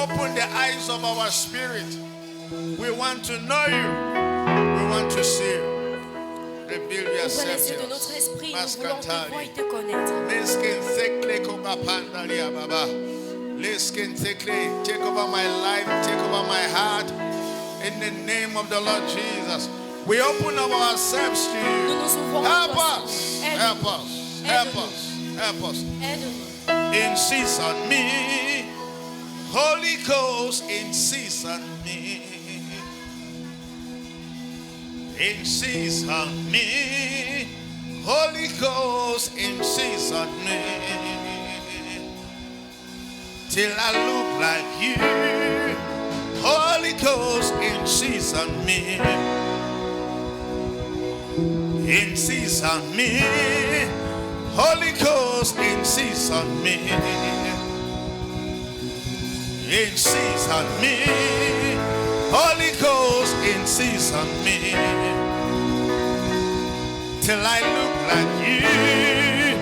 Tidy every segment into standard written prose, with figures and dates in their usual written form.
open the eyes of our spirit. We want to know you. We want to see you. Reveal yourself Ouvre les yeux de to notre us. esprit, nous voulons te voir et te connaître. Take over my life, take over my heart. In the name of the Lord Jesus, we open up ourselves to you. Nous nous ouvrons à Help toi. us, Aide-nous. help us, help us, help us. Aide-nous. Insist on me, Holy Ghost, insist on me. Insist on me, Holy Ghost, insist on me. Till I look like you, Holy Ghost, insist on me. Insist on me, Holy Ghost, insist on me. Insist on me, Holy Ghost, insist on me. Till I look like you,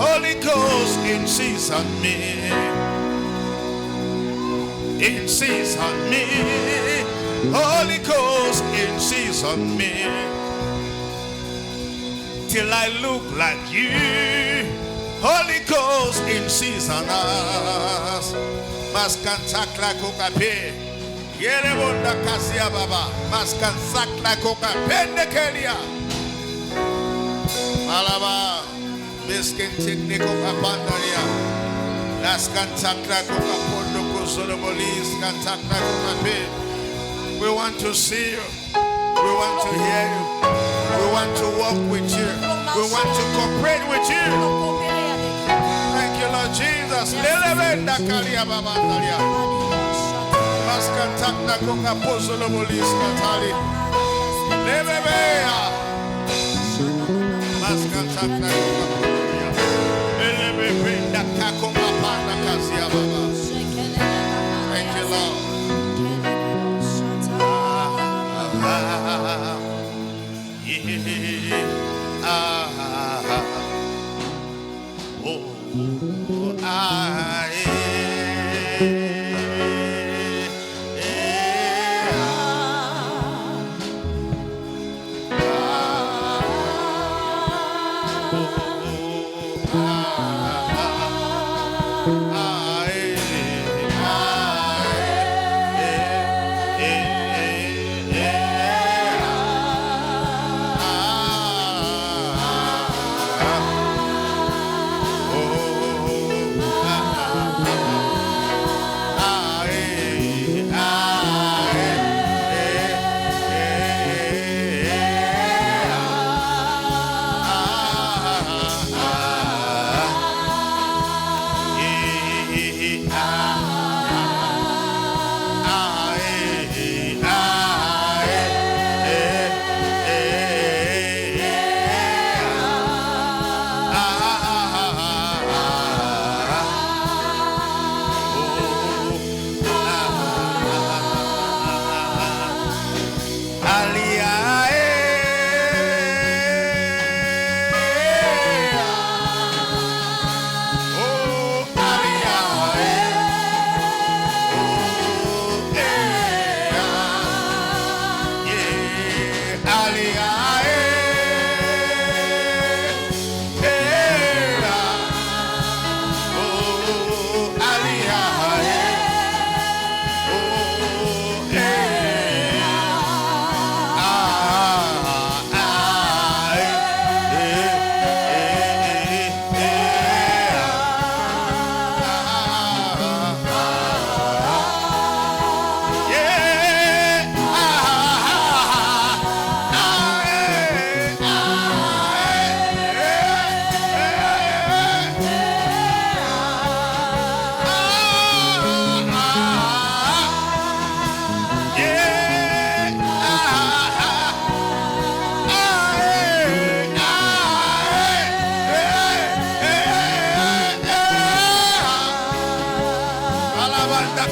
Holy Ghost, insist on me. Insist on me, Holy Ghost, insist on me. Till I look like you, Holy Ghost, insist on us. Maskantakla kokape, yerebonda kasia baba. Maskansakla kokape nekelia. Malaba, miskentikni kokapandalia. Laskantakla kokapondo kozolobolis kantakla kokape. We want to see you. We want to hear you. We want to walk with you. We want to cooperate with you. Thank you, Lord Jesus. Lelebenda kalia babandalia. Maskantakna koka pozolo bolis katali. Lebebea. Maskantakna koka pozolo. Lelebenda kakoma panda kasia baba. Thank you, Lord.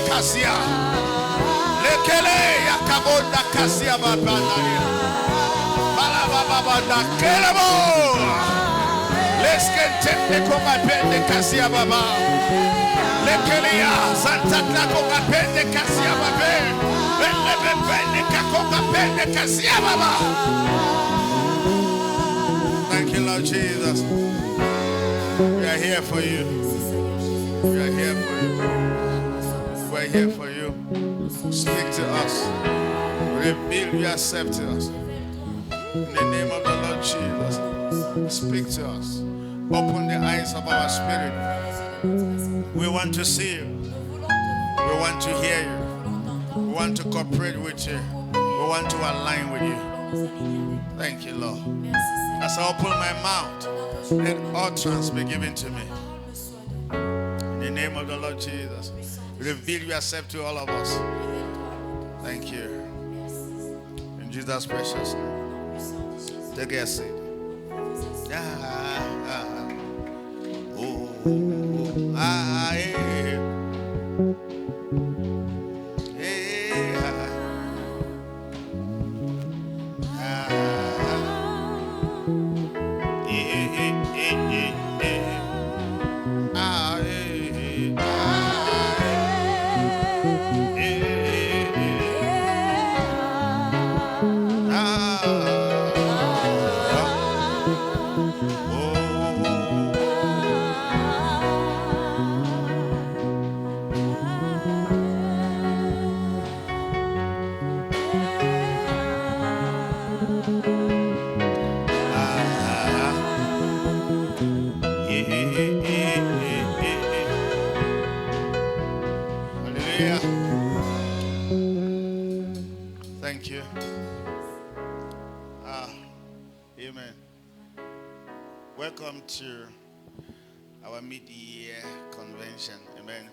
Kasia. Lekele yakabonda kasia babanaria. Bala baba banda kelebo. Meskentende kongapende kasia baba. Lekelia Santa kongapende kasia baba. Lebepende kongapende kasia baba. Thank you, Lord Jesus. We are here for you. We are here for you. We are here for you. Speak to us. Reveal yourself to us. In the name of the Lord Jesus. Speak to us. Open the eyes of our spirit. We want to see you. We want to hear you. We want to cooperate with you. We want to align with you. Thank you, Lord. As I open my mouth, let utterance be given to me. In the name of the Lord Jesus. Reveal yourself to all of us. Thank you. In Jesus' precious name. Take a seat. Thank you. Amen. Welcome to our mid-year convention. Amen.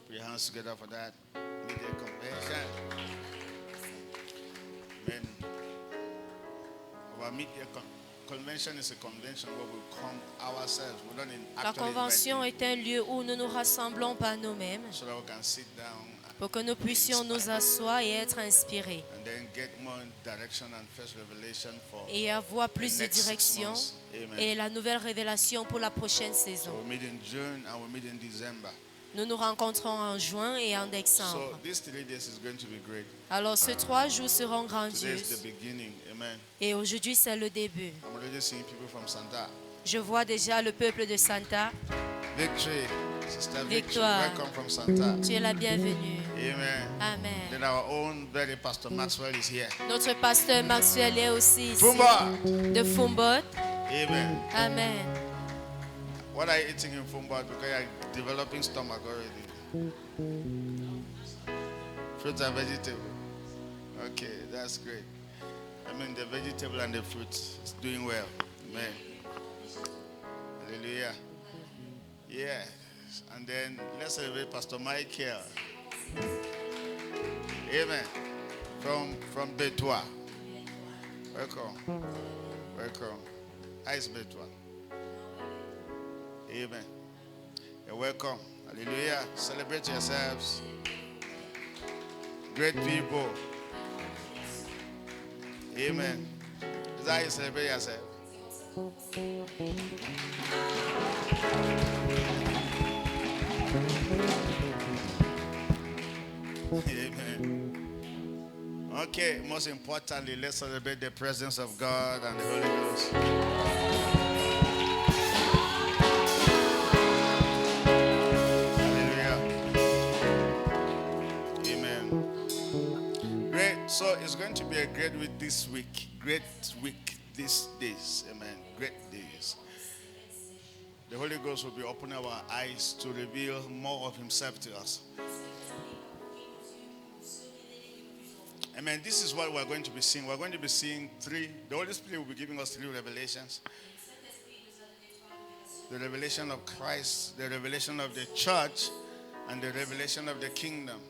Put your hands together for that mid-year convention. Amen. Our mid-year convention is a convention where we come ourselves. We don't La convention est un lieu où nous nous rassemblons par nous-mêmes so that we can sit down pour que nous puissions nous asseoir et être inspirés and then get more direction and first revelation for et avoir plus de the next 6 direction months. Amen. et la nouvelle révélation pour la prochaine So saison. we meet in June and we meet in December. Nous nous rencontrons en juin et en So décembre. these 3 days is going to be great. Alors ces 3 jours seront Today is the grandioses beginning. Amen. et aujourd'hui c'est le début. I'm already seeing people from Santa. Je vois déjà le peuple de Santa. Victory, Sister Victory, Victoire. welcome from Santa. Tu es la bienvenue. Amen. Amen. Then our own very Pastor Maxwell is here. Notre pasteur Maxwell est aussi ici Fumba. de Fumbot. Amen. Amen. What are you eating in Fumba? Because you're developing stomach already. Fruit and vegetable. Okay, that's great. I mean, the vegetable and the fruit is doing well. Amen. Hallelujah. Yes. And then let's celebrate Pastor Michael. Amen. From Betois. Welcome. Welcome. How is Betois? Amen. You're welcome. Hallelujah. Celebrate yourselves. Great people. Amen. Is that how you celebrate yourself? Amen. Okay, most importantly, let's celebrate the presence of God and the Holy Ghost. Hallelujah. Amen. Great. So it's going to be a great week this week. Great week these days. Amen. Great days. The Holy Ghost will be opening our eyes to reveal more of Himself to us. Amen. This is what we're going to be seeing. We're going to be seeing the Holy Spirit will be giving us 3 revelations. The revelation of Christ, the revelation of the church, and the revelation of the kingdom.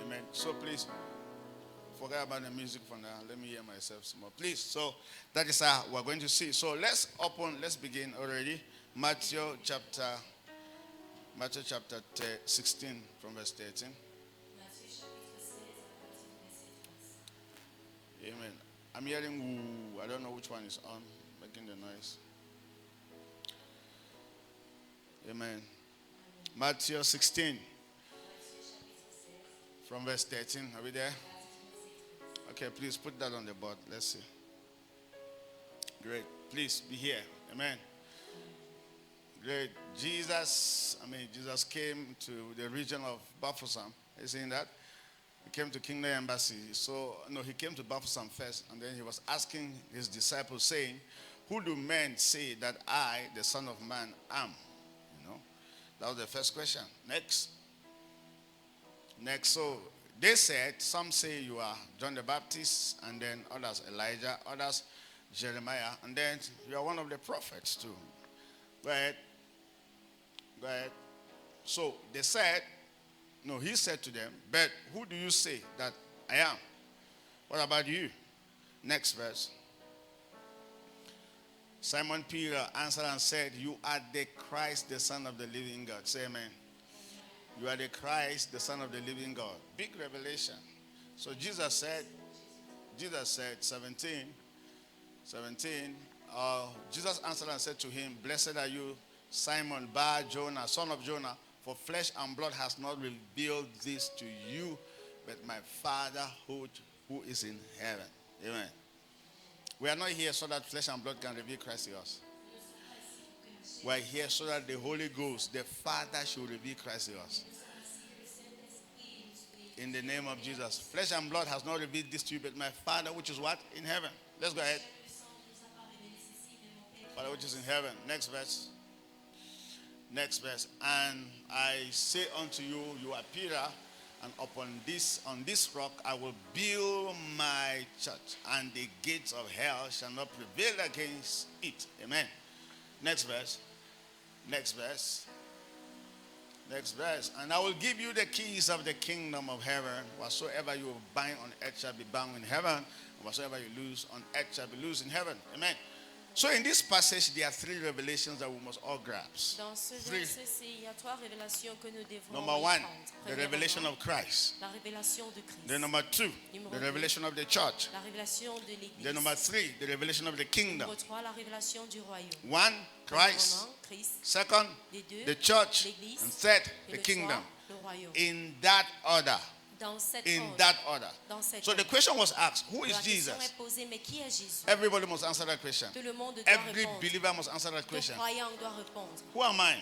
Amen. So please, forget about the music for now. Let me hear myself some more. Please. So that is how we're going to see. So let's begin already. Matthew chapter 16 from verse 13. Amen. I'm hearing woo. I don't know which one is on. But making the noise. Amen. Matthew 16. From verse 13. Are we there? Okay, please put that on the board. Let's see. Great. Please be here. Amen. Great. Jesus came to the region of Baphomet. Are you seeing that? He came to Kingdom Embassy. He came to Baphomet first, and then he was asking his disciples, saying, who do men say that I, the Son of Man, am? That was the first question. Next. So they said, some say you are John the Baptist, and then others Elijah, others Jeremiah, and then you are one of the prophets too. Go ahead. So they said, he said to them, but who do you say that I am? What about you? Next verse. Simon Peter answered and said, you are the Christ, the Son of the living God. Say amen. You are the Christ, the Son of the living God. Big revelation. So Jesus said, 17, Jesus answered and said to him, blessed are you, Simon Bar-Jonah, son of Jonah, for flesh and blood has not revealed this to you, but my Father who is in heaven. Amen. We are not here so that flesh and blood can reveal Christ to us. We are here so that the Holy Ghost, the Father, should reveal Christ to us. In the name of Jesus. Flesh and blood has not revealed this to you, but my Father, which is what? In heaven. Let's go ahead. Father, which is in heaven. Next verse. And I say unto you, you are Peter, and on this rock I will build my church, and the gates of hell shall not prevail against it. Amen. Next verse. And I will give you the keys of the kingdom of heaven. Whatsoever you bind on earth shall be bound in heaven, and whatsoever you loose on earth shall be loosed in heaven. Amen. So in this passage, there are three revelations that we must all grasp. Dans ce verset, il y a trois révélations que nous devons Number one, prendre. the revelation of Christ. La révélation de Christ. Then number two, the revelation of the church. La révélation de l'Église. Then number three, the revelation of the kingdom. Numéro 3, la révélation du royaume. One, Christ. Premièrement, Christ. Second, Les deux, the church. l'Église. And third, Et the le kingdom. trois, le royaume. In that order. Dans cet In ordre. that order. Dans cet So the ordre. question was asked, who is La question Jesus? est posée, mais qui est Jésus? Everybody must answer that question. Tout le monde doit Every répondre. believer must answer that Tout question. croyant doit répondre. Who am I?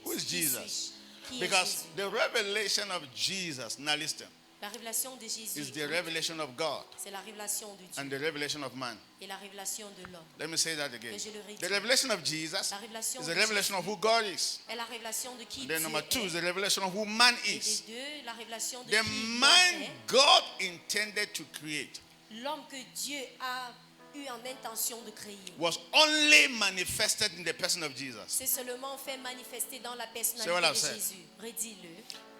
Who is Qui Jesus? suis-je? Qui est Because Jésus? the revelation of Jesus, now listen, La révélation de Jésus, is the revelation of God c'est la révélation de Dieu and the revelation of man. et la révélation de l'homme. Let me say that again. Et je le redis. The revelation of Jesus La révélation is de the revelation of who God is. est la révélation de qui And then Dieu number two est. is the revelation of who man Et is. de deux, la révélation de The qui l'homme man est. God intended to create L'homme que Dieu a eu en intention de créer. was only manifested in the person of Jesus. C'est seulement fait manifester dans la Say what personnalité I've de said. Jésus. Redis-le.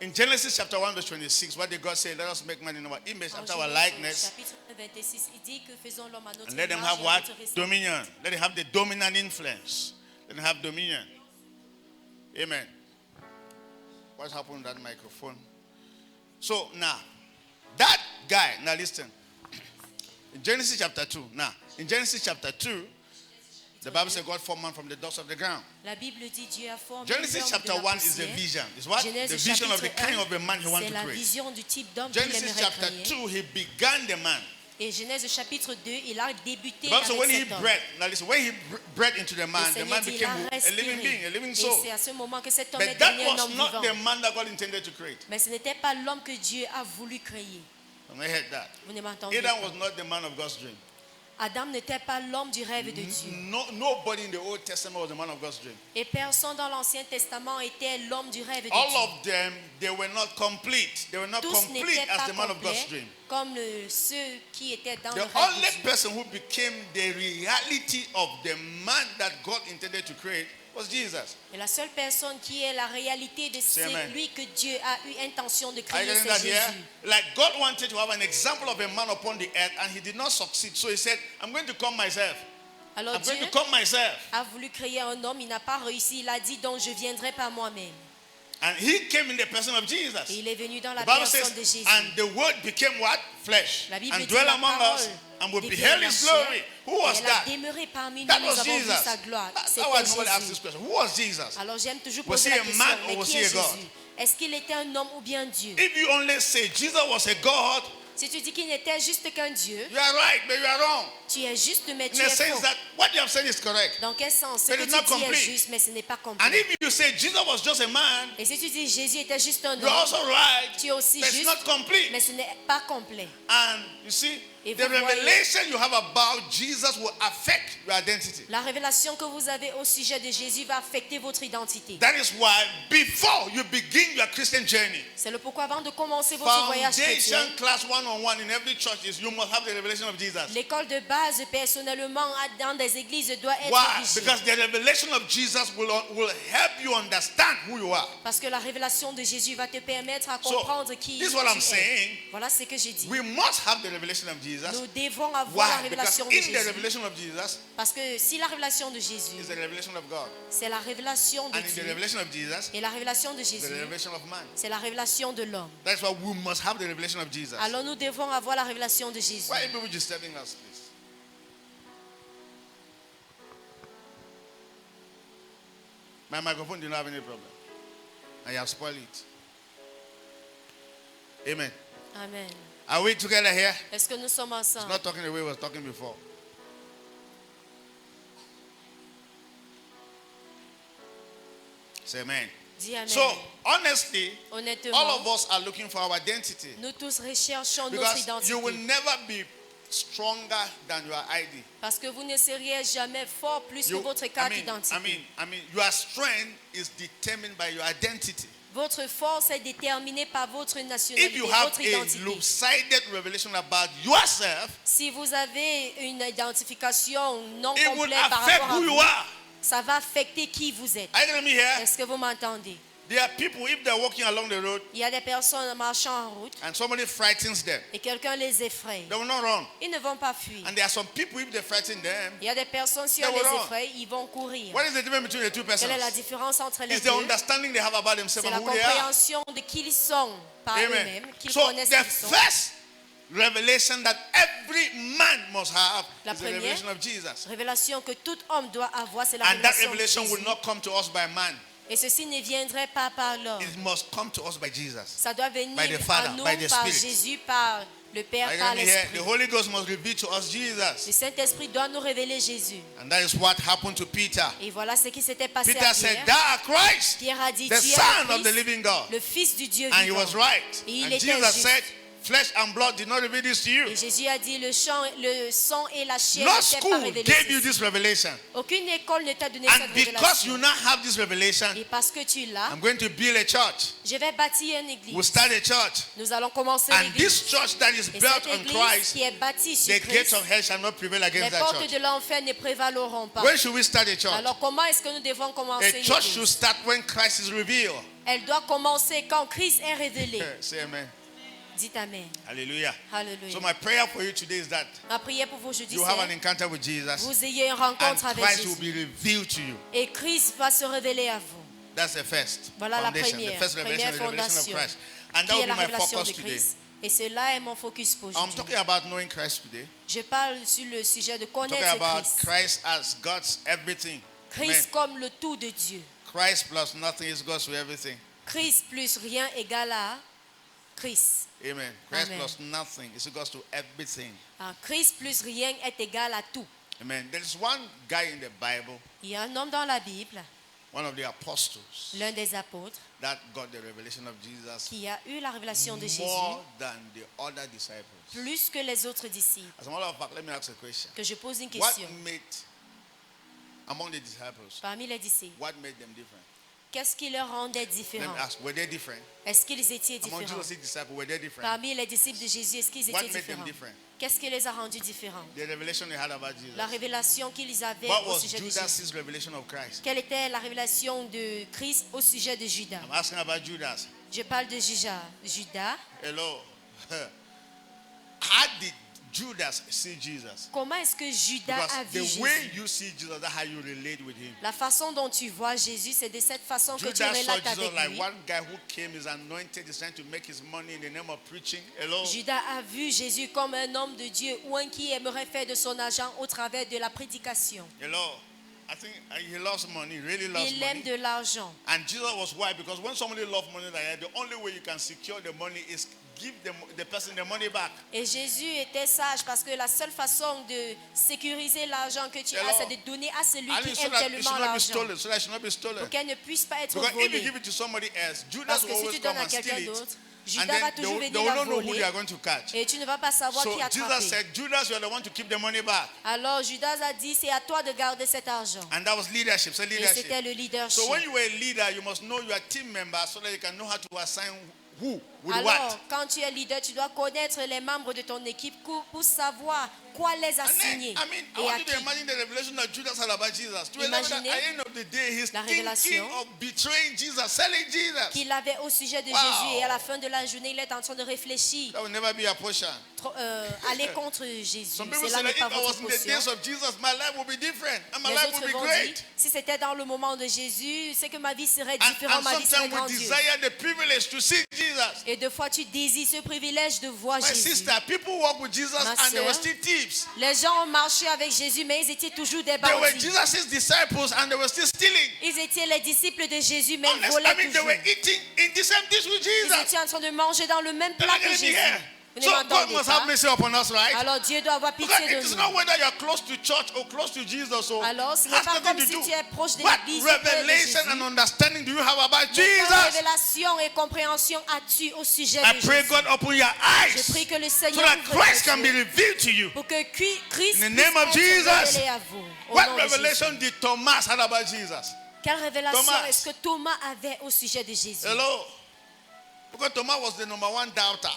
In Genesis chapter 1 verse 26, what did God say? Let us make man in our image, En after our Genèse, likeness, chapitre 26, il dit que faisons l'homme à notre and let them image have et à what? notre ressemblance. Dominion. Let them have the dominant influence. Let them have dominion. Amen. What happened to that microphone? So now, that guy, now listen. In Genesis chapter 2, the Bible says God formed man from the dust of the ground. La Bible dit Dieu a formé Genesis l'homme chapter de la 1 is the poussière. vision. It's what? Genèse The vision of the chapitre kind of a man he 1, wants c'est to la create. vision du type d'homme qu'il Genesis aimerait chapter créer. 2, he began the man. Et Genèse chapitre 2, il a débuté The Bible says avec when he cet homme. breathed, now listen, when he breathed into the Le man Seigneur dit, il became a a living being, a living respiré. soul. Et c'est à ce moment que cet homme est But that devenu un was homme not vivant. the man that God intended to create. Mais ce n'était pas l'homme que Dieu a voulu créer. And I heard that. Vous ne m'entendez Adam pas. was not the man of God's dream. Adam n'était pas l'homme du rêve de Dieu. Nobody in the Old Testament was the man of God's dream. Et personne dans l'Ancien Testament était l'homme du rêve de All Dieu. of them, they were not complete. They were not Tous complete n'étaient as pas the man of God's complets dream. comme ceux qui étaient dans le The rêve only de Dieu. person who became the reality of the man that God intended to create was Jesus. Et la seule personne qui est la réalité de Say amen. celui que Dieu a eu intention de Are you créer, getting c'est that here? Jésus. Like God wanted to have an example of a man upon the earth and he did not succeed. So he said, I'm going to come myself. Alors I'm going Dieu to come myself. a voulu créer un homme, il n'a pas réussi, il a dit donc je viendrai par moi-même. And he came in the person of Et Jesus. il est venu dans The la Bible personne says, de Jésus. and the word became what? Flesh. La Bible And dit dwell la among us. parole and we des beheld biens his de la chair, glory. Who et was elle a that? demeuré parmi nous, That nous was avons vu Jesus. sa gloire. That's C'était how I normally ask this Jésus. question. Who was Jesus? Alors j'aime toujours Was poser he la a question, man or mais was qui he est a God? Jésus? Est-ce qu'il était un homme ou bien Dieu? If you only say Jesus was a God, Si tu dis qu'il n'était juste qu'un Dieu, you are right, but you are wrong. tu es juste, mais In tu the es sense faux. that what you have said is correct. Dans quel sens? Ce But que it's tu not dis est complete. juste, mais ce n'est pas And complet. if you say Jesus was just a man, Et si tu dis Jésus était juste un you're homme, also right, tu es aussi but it's juste, not complete. mais ce n'est pas complet. And you see, Et the vous voyez- revelation you have about Jesus will affect your identity. La révélation que vous avez au sujet de Jésus va affecter votre identité. That is why before you begin your Christian journey, C'est le pourquoi avant de commencer votre voyage chrétien, foundation class 101 in every church is you must have the revelation of Jesus. l'école de base personnellement dans des églises doit être Why? riche. Because the revelation of Jesus will help you understand who you are. Parce que la révélation de Jésus va te permettre à So, comprendre qui this is tu what I'm es. saying. Voilà ce que j'ai dit. We must have the revelation of Jesus. Nous devons avoir la Why? Because révélation de in the Jésus. revelation of Jesus Parce que si la révélation de Jésus, is the revelation of God. c'est la révélation de And in the Dieu, revelation of Jesus, et la révélation de the Jésus, revelation of man. c'est la révélation de l'homme. That's why we must have the revelation of Jesus. Alors nous devons avoir la révélation de Jésus. Why are people disturbing us, please? My microphone did not have any problem. I have spoiled it. Amen. Amen. Are we together here? Est-ce que nous sommes It's ensemble? not talking the way we were talking before. Say amen. Dis Amen. So, honestly, all Honnêtement, of us are looking for our identity. nous tous recherchons notre Because you will identité. never be stronger than your ID. Parce que vous ne seriez jamais fort plus que votre carte d'identité. Your strength is determined by your identity. Votre force est déterminée par votre If nationalité, you have votre a identité. lopsided revelation about yourself, Si vous avez une identification non it will complète par affect rapport à who you vous, are. ça va affecter qui vous êtes. Are you getting me here? Est-ce que vous m'entendez? There are people, if they're walking along the road Il y a des personnes marchant en route and somebody frightens them, et quelqu'un les effraie. they will not run. Ils ne vont pas fuir. And there are some people, if they frighten them, Il y a des personnes, si They on will les run. effraie, ils vont courir. what is the difference between the two persons? Quelle est la différence entre les It's the deux? understanding they have about themselves C'est la and who they are. compréhension de qui ils sont par Amen. eux-mêmes, qu'ils So connaissent the qui ils sont. first revelation that every man must have La is the première revelation of Jesus. révélation que tout homme doit avoir, c'est la And that révélation de revelation will Jésus. not come to us by man. Et ceci ne viendrait pas par l'homme. It must come to us by Jesus. Ça doit venir By the Father, à nous by the par Spirit. Jésus, par le Père, Are you par getting me here? l'Esprit. The Holy Ghost must reveal to us Le Jesus. Saint-Esprit doit nous révéler Jésus. And that is what happened to Peter. Et voilà ce qui s'était passé Peter à said, Pierre. thou art Christ, Pierre a dit, the tu es Son le of the Christ, living God. le Fils du Dieu And he vivant. was right. Et il And était Jesus juste. said, flesh and blood did not reveal this to you. Et Jésus a dit, le sang et la chair No ne t'ont school pas révélé gave you ceci. this revelation. Aucune école ne t'a donné And cette because you révélation. now have this revelation, Et parce que tu l'as, I'm going to build a church. je vais bâtir une We'll église. start a church. Nous allons commencer And l'église. this church that is Et built cette on église Christ, qui est bâtie sur the gates Christ, of hell shall not prevail les against that portes church. de l'enfer ne prévaleront pas. When should we start a church? Alors comment est-ce que nous devons commencer A church should l'église? start when Christ is revealed. Elle doit commencer quand Christ est révélé. Say amen. Dites Amen. Hallelujah. Alléluia. So my prayer for you today is that Ma prière pour vous aujourd'hui, you have an c'est encounter with Jesus vous ayez une and rencontre avec Christ will Jésus. be revealed to you. Et Christ va se révéler à vous. That's the first Voilà la foundation, première, the first revelation, première the revelation of fondation, Christ. And that qui est will be la my révélation focus de today. Christ. Et cela est mon focus pour I'm aujourd'hui. talking about knowing Christ today. Je parle sur le sujet de I'm talking connaître about Christ. Christ as God's everything. Amen. Christ comme le tout de Dieu. Christ plus nothing is God's everything. Christ plus rien égale à Christ. Amen. Christ Amen. plus nothing is equals to everything. Ah, Christ plus rien est égal à tout. Amen. There is one guy in the Bible, Il y a un homme dans la Bible, one of the apostles, l'un des apôtres, that got the revelation of Jesus qui a eu la révélation de Jésus more than the other disciples. plus que les autres disciples. As a matter of fact, let me ask a question. Que je pose une What question. made, among the disciples, Parmi les disciples, what made them different? qu'est-ce qui leur rendait Let différents? me ask, were they different? Est-ce qu'ils étaient Among différents? Jesus' disciples, were they different? Parmi les disciples de Jésus, est-ce qu'ils What étaient made them différents? different? Qu'est-ce qui les a rendus différents? The revelation they had about Jesus. La révélation qu'ils avaient What au was sujet de Jésus. Judas' revelation of Christ? Quelle était la révélation de Christ au sujet de Judas? I'm asking about Judas. Je parle de Judas. Judas, Hello. How did Judas see Jesus? Comment est-ce que Judas a Because vu the way Jésus? you see Jesus, that's how you relate with him. La façon dont tu vois Jésus, c'est de cette façon que tu Judas saw relates Jesus avec like lui. one guy who came, is anointed, is trying to make his money in the name of preaching. Hello? Judas a vu Jésus comme un homme de Dieu ou un qui aimerait faire de son argent au travers de la prédication. Hello? I think he loves money, he really loves Il aime money. de l'argent. And Jesus was why? Because when somebody loves money like that, the only way you can secure the money is give the person the money back. Et Jésus était sage parce que la seule façon de sécuriser l'argent que tu as, c'est de donner à celui And qui so aime that it tellement should not be l'argent. stolen, so that it should not be stolen. Pour qu'elle ne puisse pas être Because if you volée. give it to somebody else, Judas Parce will que si always tu donnes come à and steal quelqu'un it. d'autre, And Judas then va they toujours will venir la not know who they voler. are going to catch. Et tu ne vas pas savoir So qui a Jesus attrapé. said, Judas, you are the one to keep the money back. Alors Judas a dit, c'est à toi de garder cet argent. And that was leadership. So Et leadership. c'était le leadership. So when you are a leader, you must know your team members so that you can know how to assign who with Alors, what. quand tu es leader, tu dois connaître les membres de ton équipe pour savoir quoi les And assigner then, I et à want you to qui. imagine the revelation that Judas had about Jesus. To that at Imaginez the end of the day, he's la thinking révélation of betraying Jesus, selling Jesus. Qu'il avait au sujet de Wow. Jésus et à la fin de la journée, il est en train de réfléchir, That will never be a portion. aller contre Jésus. Some people Cela say n'est that pas if I was votre in the portion. days of Jesus, my life would be different and my Les life autres would be vont dire, great. si c'était dans le moment de Jésus, c'est que ma vie serait And différente, ma vie serait sometimes we grandiose. desire the privilege to see Jesus. Et deux fois, tu désires ce privilège de voir My Jésus. sister, people walk with Jesus Ma and they were sœur, still thieves. Les gens ont marché avec Jésus, mais ils étaient toujours des They were bandits. Jesus' disciples and they were still stealing. Ils étaient les disciples de Jésus, mais ils Honest, volaient they toujours. were eating in the same dish with Ils Jesus. étaient en train de manger dans le même plat que They're not Jésus. here. Vous ne So God m'entendez must pas? have mercy upon us, right? Alors Dieu doit avoir Because pitié it de is nous. not whether you are close to church or close to Jesus. Or Alors, ce n'est has pas nothing comme to si do. tu es proche de What l'église ou près de revelation Jésus. and understanding do you have about Mais quelle Jesus? révélation et compréhension as-tu au sujet I de pray Jésus? God open your Je eyes prie que le so Seigneur that ouvre Christ tes can be yeux revealed to you. pour que Christ In the puisse name of être Jesus. révélé à vous. Au What nom de Jésus. revelation did Thomas have about Jesus? Quelle révélation Thomas. est-ce que Thomas avait au sujet de Jésus? Hello? Because Thomas was the number one doubter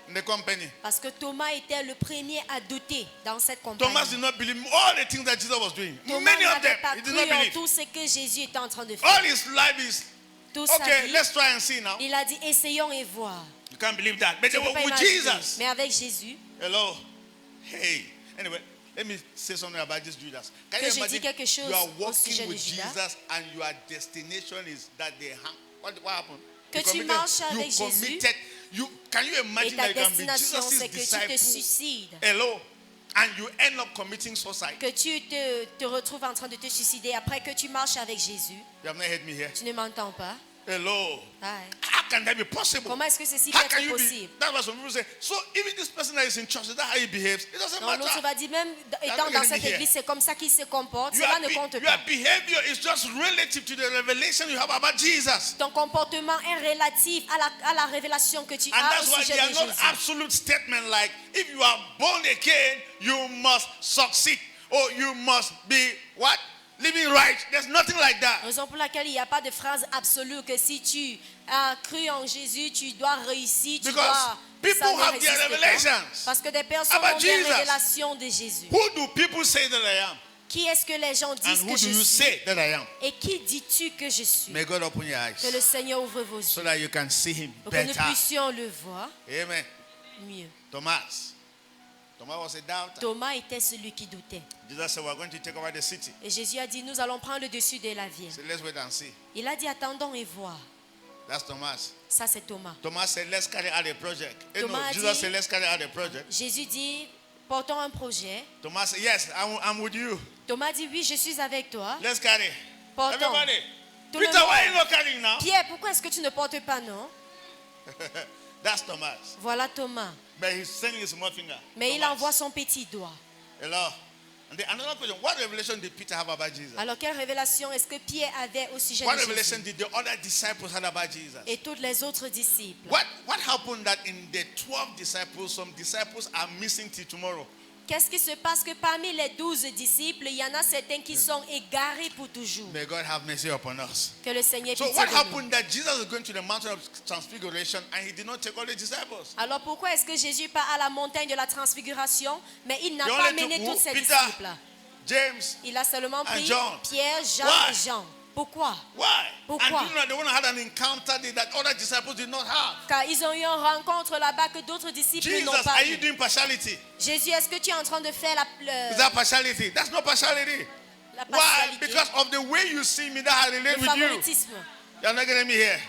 in the company. Parce que Thomas était le premier à douter dans cette compagnie. Thomas did not believe all the things that Jesus was doing. Thomas Many of n'avait them, pas he did cru not en believe. tout ce que Jésus était en train de faire. All his life is, Tout sa okay, vie, let's try and see now. il a dit essayons et voir. You can't believe that. But Tu they ne peux were pas with imaginer. Jesus. Mais avec Jésus, Hello? Hey. Anyway, let me say something about this Judas. Can Que you je imagine dis quelque chose you are au sujet walking de with Judas? Jesus and your destination is that they hang. What happened? Que You tu committed- marches avec you Jésus, committed. Can you et imagine ta that you can be destination, Jesus' c'est que tu te disciple? suicides. Hello? And you end up committing suicide. Que tu te retrouves en train de te suicider après que tu marches avec Jésus. You have not heard me here. Tu ne m'entends pas? Hello? Aïe. How can that be possible? Comment est-ce que ceci How peut can être you be? possible? That's why some people say, so even this person that is in church, is that how he behaves? It doesn't Non, l'autre matter. va dire, même étant not dans getting cette me here. église, c'est comme ça qu'il se comporte. Your, Cela ne compte your pas. behavior is just relative to the revelation you have about Jesus. Ton comportement est relatif à la révélation que tu And as that's au why sujet there are de not Jésus. absolute statements like, if you are born again, you must succeed. Or you must be what? Living right. There's nothing like that. Raison pour laquelle il n'y a pas de phrase absolue que si tu as cru en Jésus, tu dois réussir, tu Because dois. people ça ne have their résiste pas. revelations Parce que des personnes about ont des Jesus. révélations de Jésus. Who do people say that I am? Qui est-ce que les gens And disent who que do je you suis? say that I am? Et qui dis-tu que je suis? May God open your Que le eyes Seigneur ouvre vos so yeux that you can see him pour que nous better. puissions le voir Amen. mieux. Thomas. Thomas was a doubter. Thomas était celui qui doutait. Jesus said, we're going to take over the city. Et Jésus a dit, nous allons prendre le dessus de la ville. So let's wait and see. Il a dit, attendons et voir. That's Thomas. Ça, c'est Thomas. Thomas said, let's carry out a project. Eh, no, Thomas a Jesus dit- said, let's carry out a project. Jésus dit, portons un projet. Thomas said, yes, I'm with you. Thomas dit, oui, je suis avec toi. Let's carry. Portons. Everybody. Tout le Peter, monde. why are you not carrying now? Pierre, pourquoi est-ce que tu ne portes pas, non? That's Thomas. Voilà Thomas. But he's sending his small finger. Mais il Thomas. envoie son petit doigt. Hello. And then another question. What revelation did Peter have about Jesus? Alors, quelle révélation est-ce que Pierre avait au sujet What de revelation Jésus? did the other disciples have about Jesus? Et tous les autres disciples. What happened that in the 12 disciples, some disciples are missing till tomorrow? Qu'est-ce qui se passe que parmi les 12 disciples, il y en a certains qui sont égarés pour toujours. May God have mercy upon us. Que le Seigneur So pitié what de nous. happened that Jesus is going to the mountain of transfiguration and he did not take all the disciples? Alors pourquoi est-ce que Jésus part à la montagne de la transfiguration, mais il n'a He pas only mené took tous ses Peter, disciples? James. Il a seulement pris John. Pierre, Jean Why? et Jean. Pourquoi? Why? Pourquoi? And you know, they want to have an encounter that other disciples did not have. Car ils ont eu une rencontre là-bas que d'autres disciples n'ont Jesus, pas are you eu. doing partiality? Jésus, est-ce que tu es en train de faire Is that partiality? That's not partiality. la Why? partialité, Because of the way you see me, that I relate le with you. favoritisme? You're not getting me here.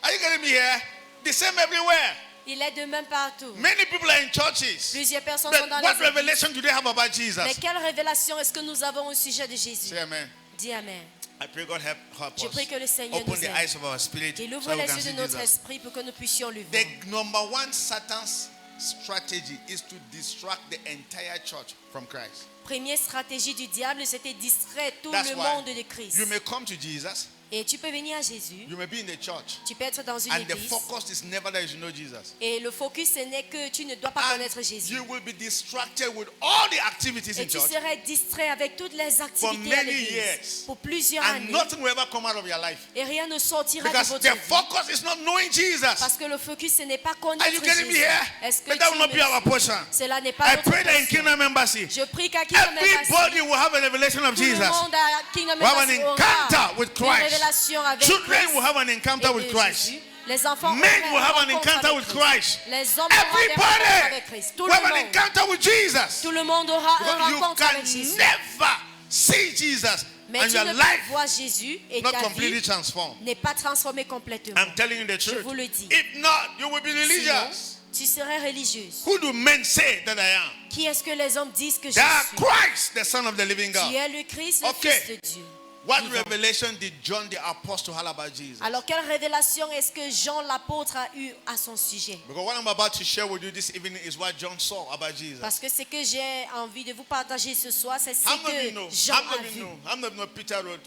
Are you getting me here? The same everywhere. Il est de même partout. Many people are in churches. Plusieurs personnes But sont dans what les églises. revelation do they have about Jesus? Mais quelle révélation est-ce que nous avons au sujet de Jésus? Say amen. Dis Amen. I pray God help Je us. prie que le Seigneur Open nous the aide. eyes of our spirit Il so ouvre we les can yeux see de notre Jesus. esprit pour que nous puissions le voir. The number one Satan's strategy is to distract the entire church from Christ. Première stratégie du diable, c'était distraire tout That's le why monde de Christ. you may come to Jesus, Et tu peux venir à Jésus, you may be in the church, tu peux être dans une and the église. focus is never that you should know Jesus. Et le focus, ce n'est que tu ne dois pas And connaître Jésus. you will be distracted with all the activities Et in tu church, serais distrait avec toutes les activités à many l'église years. pour plusieurs and années. nothing will ever come out of your life. Et rien ne sortira de Because votre the vie. focus is not knowing Jesus. Parce que le focus, ce n'est pas Are connaître you getting me Jésus. here? Est-ce que But that will not tu be our me... portion. Cela n'est pas I notre pray that in portion. Kingdom Embassy, Je prie qu'à Kingdom everybody Embassy, will have a revelation of tout le Jesus. monde à Kingdom We'll have an Embassy aura encounter with une Christ. révélation avec Children Christ will have an encounter et with de Christ. Jésus. Les enfants Men auront will have an une rencontre encounter avec with Christ. Les hommes auront des rencontres avec Christ. Tout Everybody will have an le monde. encounter with Jesus. Tout le monde aura une Because you rencontre avec can Jésus. never see Jesus Mais and tu your ne peux life voir Jésus et not ta completely vie transformed. n'est pas transformée complètement. I'm telling you the Je truth. vous le dis. If not, you will be Sinon, religious. tu serais religieuse. Who do men say that I am? Qui est-ce que les hommes disent que je That suis? Christ, the Son of the living Tu God. es le Christ, le Okay. Fils de Dieu. What Vivant. revelation did John the Apostle have about Jesus? Alors, quelle révélation est-ce que Jean l'apôtre a eu à son sujet? Because what I'm about to share with you this evening is what John saw about Jesus. Parce que ce que j'ai envie de vous partager ce soir, c'est ce How many of you know? que Jean a vu. How many of you know Peter wrote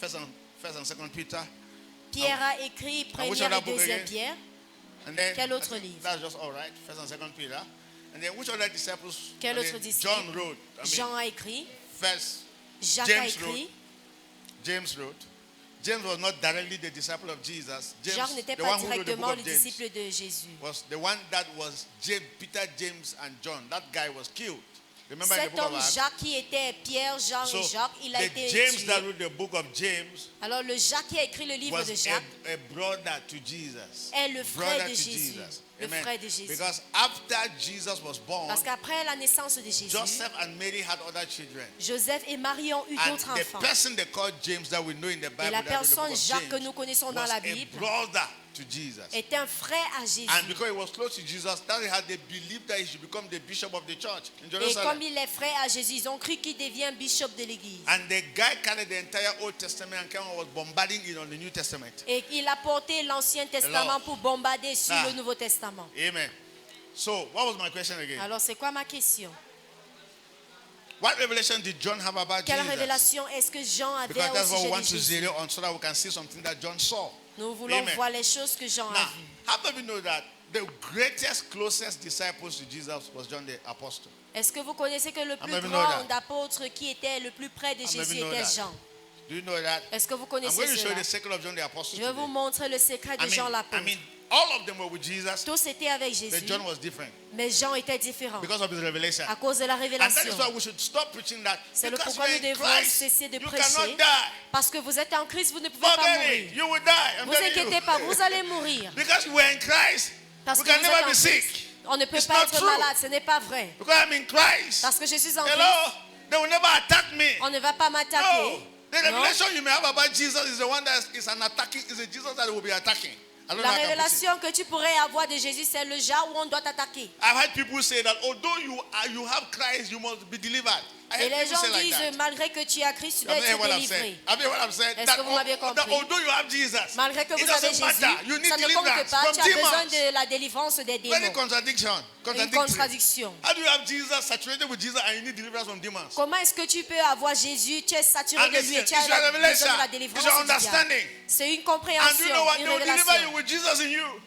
First and Second Peter? Pierre a écrit which première other et book deuxième again? Pierre. And then Quel autre I think livre? that's just all right. First and Second Peter. And then which other disciples? Quel and autre then disciple? John wrote. Jean a écrit. First Jacques James a écrit. James wrote. James was not directly the disciple of Jesus. James, Jacques n'était the pas one who wrote the directement book le of James, disciple de Jésus. was the one that was Peter, James, and John. That guy was killed. Remember in the Cet book homme of Acts? Jacques qui était Pierre, Jean So et Jacques, il a the été James tué. that wrote the book of James Alors le Jacques qui a écrit le livre was de Jacques a brother to Jesus. est le frère Brother de to Jésus. Jesus. Le Amen. frère de Jésus. Because after Jesus was born, Parce qu'après la naissance de Jésus, Joseph and Mary had other children. Joseph et Marie ont eu And d'autres the enfants. person they called James that we know in the Bible, Et la that wrote the book personne of Jacques que James, nous connaissons was dans la a Bible brother to Jesus. est un frère à Jésus. And because he was close to Jesus, that's how they believed that he should become the bishop of the church in Et Jerusalem. comme il est frère à Jésus, ils ont cru qu'il devient bishop de l'église. And the guy carried the entire Old Testament and came and was bombarding it on the New Testament. Et il a porté l'Ancien Testament pour bombarder sur Ah. le Nouveau Testament. Amen. So, what was my question again? Alors c'est quoi ma question? What revelation did John have about Quelle Jesus? révélation est-ce que Jean avait Because au that's what we sujet want de to Jésus? zero on so that we can see something that John saw. Nous voulons Amen. voir les choses que Jean a Now, vues. how many of you know that the greatest, closest disciples to Jesus was John the Apostle? Est-ce que vous connaissez que le plus many know grand that? apôtre qui était le plus près de How many Jésus know était that? Jean? Do you know that? Est-ce que vous I'm connaissez going to show you cela? the secret of John the Apostle Je vais vous today. montrer le secret de Jean I l'apôtre. mean, all of them were with Jesus, Tous étaient avec but Jésus, John was different mais Jean était différent because of his revelation. à cause de la And that révélation. is why we should stop preaching that. C'est le Because pourquoi you're nous in devons Christ, cesser de you prêcher. cannot die. Parce que vous êtes en Christ, vous ne pouvez pas Forget mourir. it. You will die. I'm Vous telling inquiétez you. pas, vous allez mourir. Because we are in Christ, Parce we que can vous êtes never en be Christ. sick. On ne peut It's pas not être true. malade, ce n'est pas vrai. Because I'm in Christ. Parce que je suis en Christ, Hello? They will never attack me. on ne va pas No. m'attaquer. The revelation you may have about Jesus is the one that is an attacking, is a Jesus that will be attacking. I don't La know how I can put it. révélation que tu pourrais avoir de Jésus, c'est le genre où on doit t'attaquer. I've heard people say that although you have Christ, you must be delivered. I Et heard les people gens say like disent, that. malgré que tu as Christ, tu dois Have you heard être what I'm délivré. saying? Have you heard what I'm saying? Est-ce That, que vous m'avez that compris? although you have Jesus, Malgré que it vous avez doesn't Jésus, matter. You need ça ne compte deliverance pas. from Tu as besoin demons. de la délivrance des Very démons. contradiction. Une Contradictory. contradiction. How do you have Jesus saturated with Jesus and you need deliverance from demons? Comment est-ce que tu peux avoir Jésus, tu es saturé And de lui et listen, tu as it's your besoin de revelation. la It's délivrance your du diable? understanding. C'est une And compréhension, you know what? une They will deliver you révélation. with Jesus in you.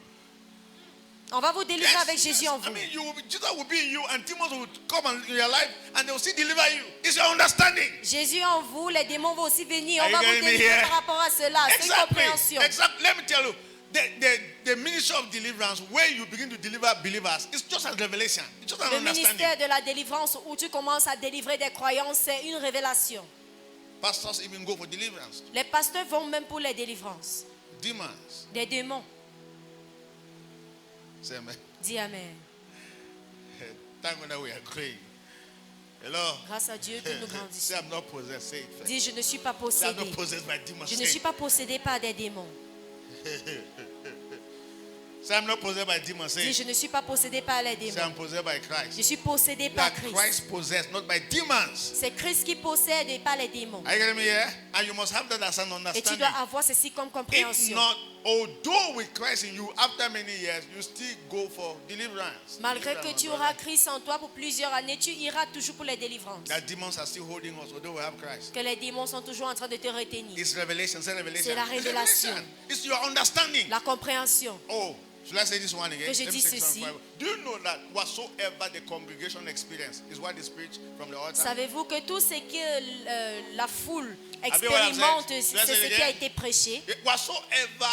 On va vous délivrer Yes, avec Jésus en I vous. mean, Jesus will be in you and demons will come in your life and they will still deliver you. It's your understanding. Jésus en vous, les démons vont aussi venir. Are On you va vous getting me délivrer here? par rapport à cela. C'est une compréhension. Exactly. Let me tell you, the ministry of deliverance, where you begin to deliver believers, it's just a revelation. It's just an Le understanding. ministère de la délivrance où tu commences à délivrer des croyances, c'est une révélation. Pastors even go for deliverance. Les pasteurs vont même pour les délivrances. Demons. Des démons. Say amen. Dis Amen. Thank God that we are growing. Hello. Grâce à Dieu que nous Say grandissons. I'm not possessed. Say it first. Dis, je ne suis pas Say I'm possédé. not possessed by demons. Je Say ne suis it. pas possédé par des démons. Say I'm not possessed by demons. Say Dis, it. je ne suis pas possédé par les Say démons. I'm possessed by Je Christ. suis possédé That par Christ. Christ possessed, not by demons. C'est Christ qui possède et pas les démons. Are you getting me here? And you must have that as an Et tu understanding. dois avoir ceci comme If compréhension. not, although with Christ in you, after many years, you still go for deliverance. Malgré que Deliverance, tu my auras brother. Christ en toi pour plusieurs années, tu iras toujours pour les délivrances. That demons are still holding us, although we have Christ. Que les démons sont toujours en train de te retenir. It's revelation. Say revelation. C'est la It's révélation. revelation. It's your understanding. La compréhension. Oh, should I say this one again? Que je Let me dise say this one ceci. for you. Do you know that whatsoever the congregation experience is what is preached from the altar? Savez-vous que tout ce que la foule Avez-vous what I'm expérimente, saying? c'est Let's say ce it qui a again. été prêché. Whatsoever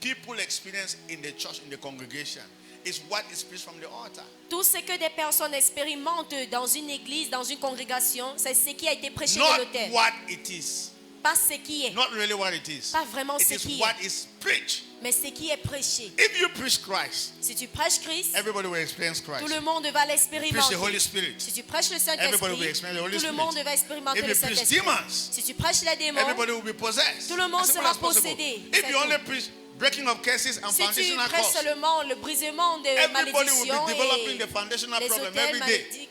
people experience in the church, in the congregation, is what is preached from the altar. Tout ce que des personnes expérimentent dans une église, dans une congrégation, c'est ce qui a été prêché de Not l'autel. what it is. Pas ce qui est, Not really what it is. pas vraiment It ce is qui what est, is preached. mais ce qui est prêché. If you preach Christ, Si tu prêches Christ, everybody will experience tout Christ. le monde va Preach the l'expérimenter. Holy Spirit. Si tu prêches le Everybody will Saint-Esprit, experience the Holy tout le Spirit. monde va expérimenter If le you preach Saint-Esprit. demons, Si tu prêches les démons, everybody will be possessed. Tout le monde As simple sera as possible. possédé. If C'est you tout. only preach breaking of curses and si tu foundational prêches causes, seulement le brisement de everybody will malédictions be developing et the foundational les problem autels every day. malédiques,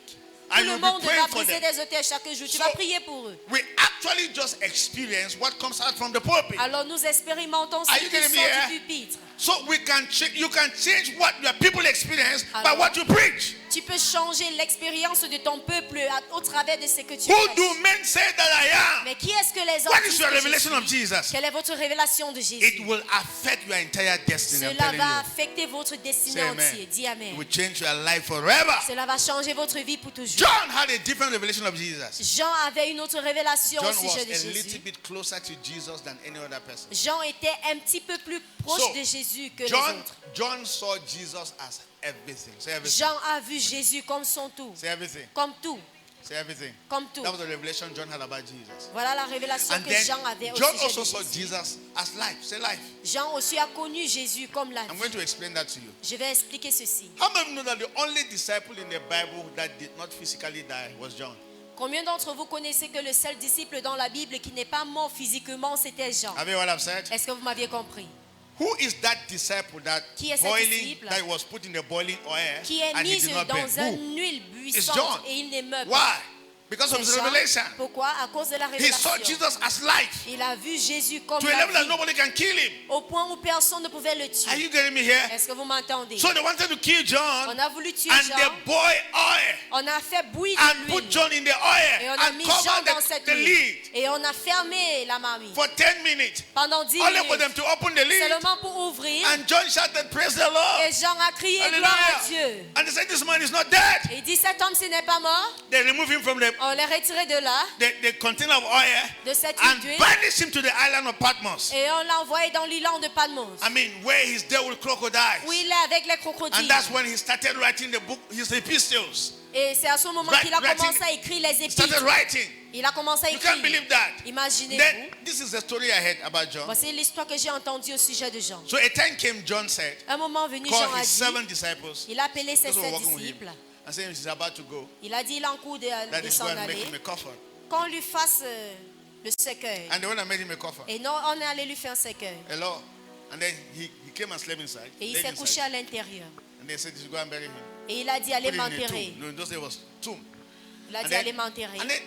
And tout le you'll be monde praying va for briser them. des autels chaque jour. Tu So- vas prier pour eux. We actually just experience what comes out from the pulpit. Alors nous expérimentons ce Are qui you sort getting me here? du pupitre. So you can change what your people experience by Alors, what you preach. Tu peux changer l'expérience de ton peuple au travers de ce que tu Who prêches. do men say that I am? Mais qui est-ce que les hommes What is disent your que je revelation of suis? Jesus? Quelle est votre révélation de It Jésus? will affect your entire destiny. I'm Cela telling va you. affecter votre destinée Say entière. amen. Dis It Amen. will change your life forever. Cela va changer votre vie pour toujours. John had a different revelation of Jesus. Jean avait une autre révélation John au was sujet de a little Jésus. bit closer to Jesus than any other person. Jean était un petit peu plus proche So, de Jésus que les John, autres. John saw Jesus as everything. Say everything. Jean a vu Jésus comme son tout. Say everything. Comme tout. Say everything. Comme tout. That was the revelation John had about Jesus. Voilà la révélation And que then Jean avait au John sujet also de saw Jésus. Jesus as life. Say life. Jean aussi a connu Jésus comme la I'm vie. going to explain that to you. Je vais expliquer ceci. How many know that the only disciple in the Bible that did not physically die was John? Combien d'entre vous connaissez que le seul disciple dans la Bible qui n'est pas mort physiquement, c'était Jean? Have you heard what I've said? Est-ce que vous m'aviez compris? Who is that disciple that Qui est ce boiling disciple? that was put in the boiling oil Qui est and he mis did not burn? dans une Who? huile It's John. buissante et il ne meurt pas. Why? Because of his C'est Jean. revelation. Pourquoi? À cause de la He saw révélation. Jesus as life Il a vu Jésus comme to a la level that vie, nobody can kill him. au point où personne ne pouvait le Are tuer. you getting me here? Est-ce que vous m'entendez? So they wanted to kill John On a voulu tuer and Jean. they boil oil On a fait bouillir and de put l'huile. John in the Et oil on a and mis Jean cover dans cette the huile. lid Et on a fermé la marmite. for 10 minutes. Pendant 10 Only for them minutes. to open the lid. Seulement pour ouvrir. And John shouted, praise the Lord. Et Jean a crié gloire à Dieu. Hallelujah. And they said, this man is not dead. Et il dit, cet homme, s'il n'est pas mort, They remove him from on l'a retiré de là, the container of oil de cette and huile d'huile, banish him to the island of Patmos. et on l'a envoyé dans l'île de Patmos, I mean, where he's there with crocodiles. où il est avec les And crocodiles. that's when he started writing the book, his epistles. Et c'est à ce moment qu'il a commencé à écrire les He started épîtres. writing. Il a commencé à You can't écrire. believe that. Imaginez-vous. Then, this is the story I heard about John. Voici l'histoire que j'ai entendue au sujet de Jean. So a time came, John said, Un moment venu, called Jean a his dit, 7 disciples. il a appelé ses Those who were 7 walking with him. disciples. And saying he's about to go. Il a dit, il est en cours That de is s'en going to make aller. him a coffin. Qu'on lui fasse le cercueil. And they went and made him a coffin. Et non, on est allé lui faire un cercueil. Hello. And then he came and slept inside. Et il laid s'est couché inside. à l'intérieur. And they said, you should go and bury him. Et il a dit, Put allez it in a m'enterrer. tomb. No, in those days it was tomb. Il a And dit, allez then, m'enterrer. and then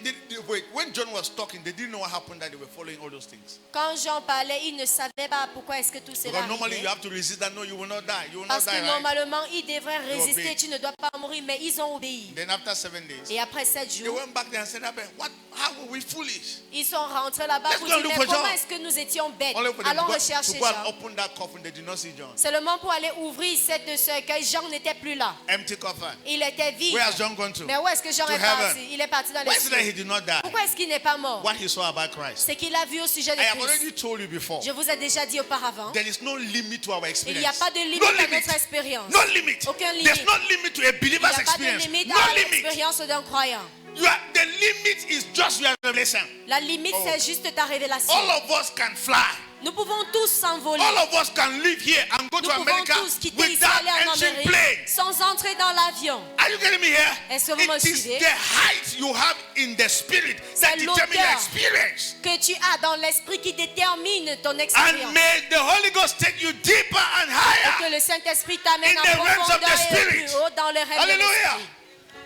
wait, when John was talking, they didn't know what happened that they were following all those things. Quand Jean parlait, il ne savait pas pourquoi est-ce que tout cela Because normally arrivait. you have to resist that. No, you will not die. You will Parce not que die, right? normalement, ils devraient résister, obeyed. tu ne dois pas mourir, mais ils ont obéi. Then after 7 days, Et après 7 they jours, went back there and said, how were we foolish? ils sont rentrés là-bas Let's pour go and dire, look mais for comment John. est-ce que nous étions bêtes? Only for them Allons to rechercher go and Jean. open that coffin, they did not see John. Seulement pour aller ouvrir cette cercueil, Jean n'était plus là. Empty coffin. Il était vide. Where has John gone to? Mais où est-ce que Jean To est parti? heaven. Il est parti dans Why les is it that he cieux. did not die? Pourquoi est-ce qu'il n'est pas mort? What he saw about Christ. C'est qu'il a vu au sujet de I have Christ. already told you before. Je vous ai déjà dit auparavant, There is no limit to our il n'y a experience. pas de limite No à limit. notre expérience. No limit. Aucun There's limite. no limit to a Il n'y believer's a pas de experience. limite No à limit. l'expérience d'un croyant. The limit is just your revelation. La limite, c'est juste ta révélation. All of us can fly. Nous pouvons tous s'envoler. All of us can live here and go Nous to pouvons America tous quitter ici, without aller en entering Amérique plane. sans entrer dans l'avion. Are you getting me here? Est-ce que vous me It is suivez? the height you have in the spirit that determines your l'auteur experience. Que tu as dans l'esprit qui détermine ton And expérience. may the Holy Ghost take you deeper and Et higher. que le Saint-Esprit t'amène In en the realms of the profondeur et Spirit. plus haut dans le rêve de Hallelujah. l'esprit.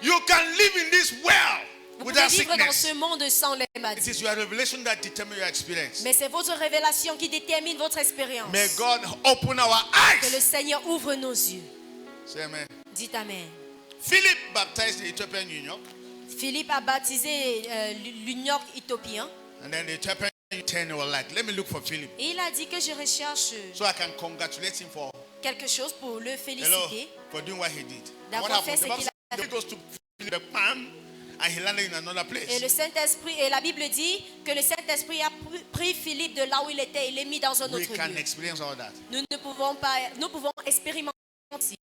You can live in this world Vous pouvez without vivre dans sickness. ce monde sans les It maladies. is your revelation that determines your experience. Mais c'est votre révélation qui détermine votre expérience. May God open our Que le eyes. Seigneur ouvre nos yeux. Say amen. Dites Amen. Philip baptized the Ethiopian eunuch, Philippe a baptisé l'union éthiopien. and then the Ethiopian eunuch was like, let me look for Philip Et il a dit que je recherche so I can congratulate him for quelque chose pour le hello féliciter. for doing what he did. And D'avoir what fait happened? ce The Bible qu'il a says he goes to Philip the palm, and he landed in another Et place. le Saint-Esprit, et la Bible dit que le Saint-Esprit a pris Philippe de là où il était et l'a mis dans un We autre can lieu. experience all that. Nous pouvons expérimenter,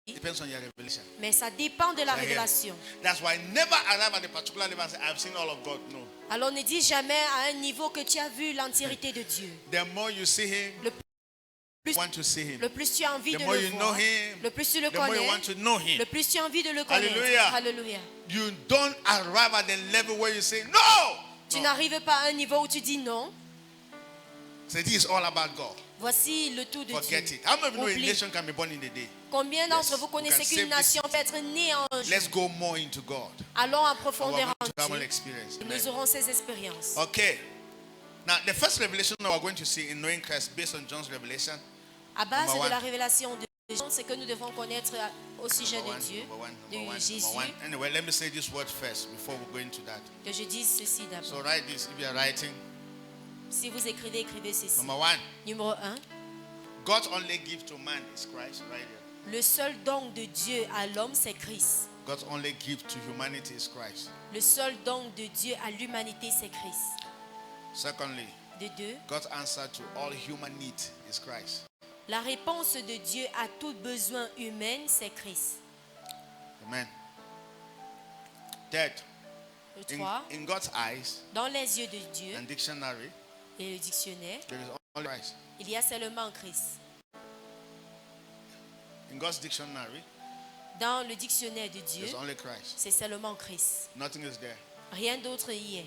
It depends on your revelation. mais ça dépend de la Right here. révélation. That's why never arrive at a particular level and say, I've seen all of God. No. Alors ne dis jamais à un niveau que tu as vu l'entièreté de Dieu. The more you see him, Le plus, you want to see him. le plus tu as envie The de more le you know voir, him, le plus tu le the more you connais, want to know him. le plus tu as envie de le connaître. Hallelujah. Alléluia. You don't arrive at the level where you say, no. Tu No. n'arrives pas à un niveau où tu dis non. So this is all about God. Voici le tout de Forget Dieu. it. How many of you know a Oublie. nation can be born in a day? Combien d'entre Yes. vous We connaissez can qu'une save nation peut être née en un jour? Let's go more into God. Allons en Our profondeur en travel Dieu. experience. Et Amen. nous aurons ces expériences. Okay. Now, the first revelation that we're going to see in knowing Christ based on John's revelation. À base Number de one. la révélation de Jean, c'est que nous devons connaître au sujet Number de one, Dieu, number one, de number one, Jésus. number one. Anyway, let me say this word first before we go into that. Que je dise ceci d'abord. So write this if you are writing. Si vous écrivez, écrivez ceci. Number one, Numéro 1. God's only gift to man is Christ, right here. Le seul don de Dieu à l'homme, c'est Christ. God's only gift to humanity is Christ. Le seul don de Dieu à l'humanité, c'est Christ. Secondly, De deux, God's answer to all human need is Christ. la réponse de Dieu à tout besoin humain, c'est Christ. Amen. Third, Le 3. in God's eyes Dans les yeux de Dieu and dictionary, et le dictionnaire, there is only Christ. il y a seulement Christ. In God's dictionary, Dans le dictionnaire de Dieu, there's only Christ. c'est seulement Christ. Nothing is there. Rien d'autre y est.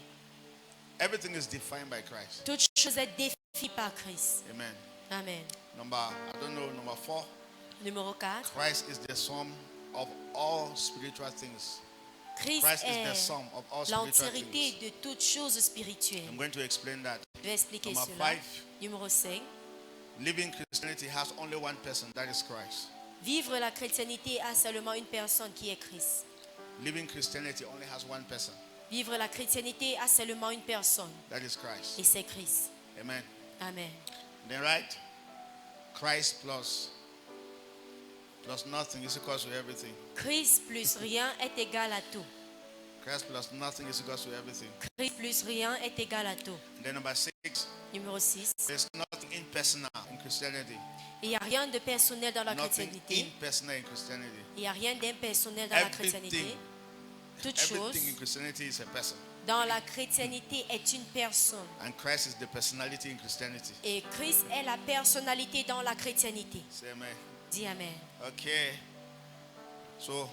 Everything is defined by Christ. Toute chose est définie par Christ. Amen. Amen. Number 4, Numéro 4. Christ is the sum of all spiritual things. Christ Christ is the est sum of all spiritual l'entièreté things. de toutes choses spirituelles. I'm going to explain that. Je vais expliquer Number cela. 5, Numéro 5. living Christianity has only one person, that is Christ. Vivre la chrétienté a seulement une personne qui est Christ. Living Christianity only has one person, Vivre la chrétienté a seulement une personne that is Christ. et c'est Christ. Amen. Amen. Then right, Christ plus nothing is equal to everything. Christ plus rien est égal à tout. Christ plus nothing is equal to everything. Christ plus rien est égal à tout. And then number 6, Numéro 6. there's nothing impersonal in Christianity. Il n'y a rien de personnel dans la Nothing chrétienté. impersonal in Christianity. Il n'y a rien d'impersonnel dans la chrétienté. Toute chose Everything in Christianity is a person. dans la chrétienté est une personne. And Christ is the personality in Christianity. Et Christ est la personnalité dans la chrétienté. Say amen. Dis Amen. Okay. So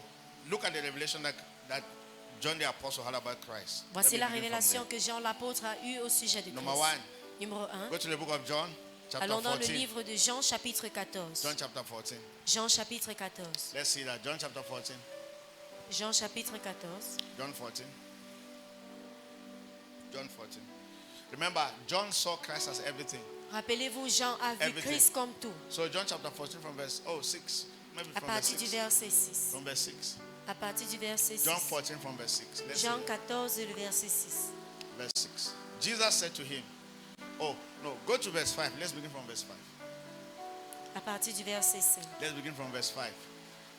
look at the revelation that John the Apostle had about Christ. Voici Let la me begin from révélation que Jean l'apôtre a eue au sujet de Number Christ. 1. Numéro 1. Go to the book of John, chapter Allons dans le 14. livre de Jean chapitre 14. John chapter 14. Jean chapitre 14. Let's see that. John chapter 14. Jean chapitre 14. John 14. John 14. Remember, John saw Christ as everything. Rappelez-vous, Jean a vu Everything. Christ comme tout. So John chapter 14 from verse 6. Maybe À from verse partir du 6. verset 6. From verse 6. À partir du verset 6. John 14 from verse 6. Let's Jean see. 14, le verset 6. Verse 6. Jesus said to him, oh, no, go to verse 5. Let's begin from verse 5. À partir du verset 5. Let's begin from verse 5.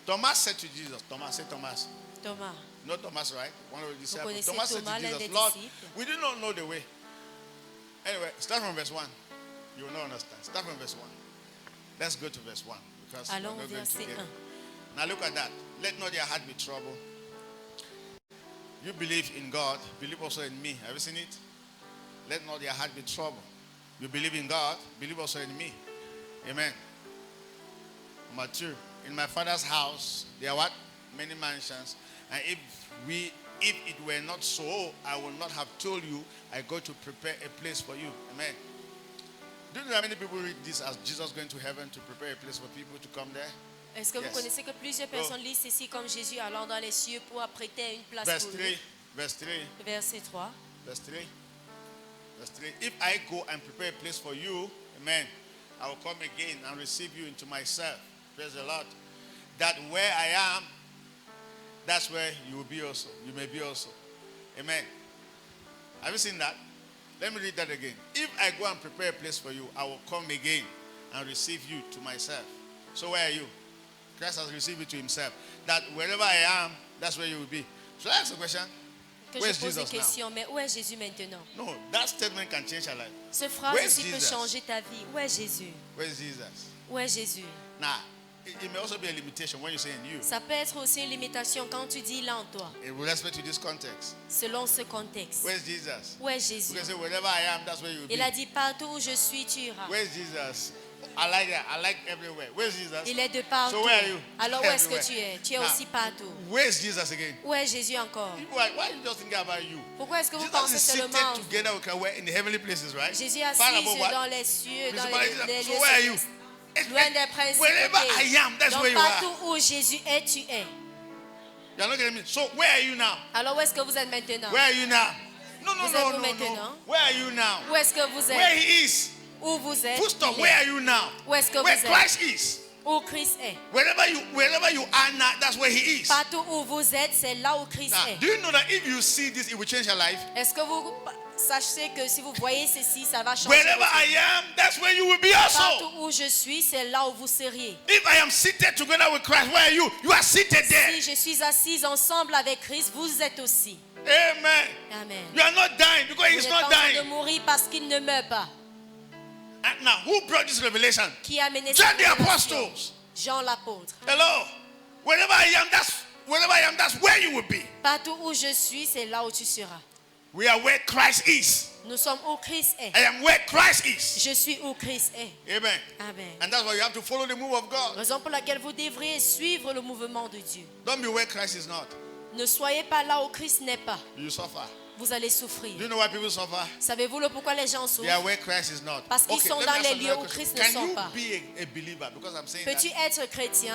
Thomas said to Jesus, Thomas, say Thomas. Thomas. Not Thomas, right? One of the disciples. connaissez Thomas said Thomas, to l'un Jesus, des Lord, disciples. we do not know the way. Anyway, start from verse 1. You will not understand. Start from verse 1. Let's go to verse 1. Because we're Allons not au going to verset get 1. it. Now look at that. Let not your heart be troubled. You believe in God, believe also in me. Have you seen it? Let not your heart be troubled. You believe in God, believe also in me. Amen. Number 2, in my Father's house, there are what? Many mansions. And if it were not so, I would not have told you, I go to prepare a place for you. Amen. Do you know how many people read this as Jesus going to heaven to prepare a place for people to come there? Est-ce que vous Yes. connaissez que plusieurs personnes lisent ceci comme Jésus allant dans les cieux pour apprêter une place Verse pour 3. lui? Verse 3. Verset 3. Verse 3. Verse 3. If I go and prepare a place for you, amen, I will come again and receive you into myself. Praise the Lord. That where I am, that's where you will be also. You may be also. Amen. Have you seen that? Let me read that again. If I go and prepare a place for you, I will come again and receive you to myself. So where are you? Christ has received you to himself. That wherever I am, that's where you will be. So I ask a question. Que Where's je pose une Jesus now? question, mais où est Jésus maintenant? No, that statement can change your life. Ce phrase Where's aussi peut Jesus? changer ta vie. Où est Jésus? Where's Jesus? Où est Jésus? Now, it may also be a limitation when you say in you. Ça peut être aussi une limitation quand tu dis là en toi, With respect to this context. selon ce contexte. Where's Jesus? Où est Jésus? You can say, wherever I am, that's where you will be. Il a dit partout où je suis, tu iras. Where's Jesus? I like that. I like everywhere. Where's Jesus? Il est de partout. So where are you? Alors où est-ce que Everywhere. tu es? Tu es Now, aussi partout. Where's Jesus again? Où est Jésus encore? Why are you just thinking about you? Pourquoi est-ce que vous Jesus pensez is seulement seated en vous? together with we're in the heavenly places, right? Jésus est Far assis above what? dans les cieux, dans Principalities. les So lieux where are you? célestes. Loin des principautés. Wherever I am, that's Donc where you are. partout où Jésus est, tu es. You're not getting me. So where are you now? Alors où est-ce que vous êtes maintenant? Where are you now? No, Vous êtes où no. maintenant? Where are you now? Où est-ce que vous Where êtes? he is. Où vous êtes? Full stop. Il Where est. are you now? Où est-ce que Where vous êtes? Christ is. Où Christ est. Wherever you are now, that's where he is. Partout où vous êtes, c'est là où Christ Now, est. do you know that if you see this, it will change your life? Est-ce que vous sachez que si vous voyez ceci, ça va changer Wherever votre vie? I am, that's where you will be also. Partout où je suis, c'est là où vous seriez. If I am seated together with Christ, where are you? You are seated there. Si je suis assise ensemble avec Christ, vous êtes aussi. Amen. Amen. You are not dying because Vous he's n'êtes pas not en train de dying. mourir parce qu'il ne meurt pas. And now, who brought this revelation? Qui a mené John cette the révélation? apostles. Jean l'apôtre. Hello. Wherever I am, that's where you will be. Partout où je suis, c'est là où tu seras. We are where Christ is. Nous sommes où Christ est. I am where Christ is. Je suis où Christ est. Amen. Amen. And that's why you have to follow the move of God. Raison pour laquelle vous devriez suivre le mouvement de Dieu. Don't be where Christ is not. Ne soyez pas là où Christ n'est pas. You suffer. Vous allez souffrir. Do you know why people suffer? Savez-vous le pourquoi les gens They are souffrent? where Christ is not. Parce qu'ils sont let me dans ask les another lieux où question. Christ ne Can sont you pas. be a believer? Because I'm saying that. Peux-tu être chrétien?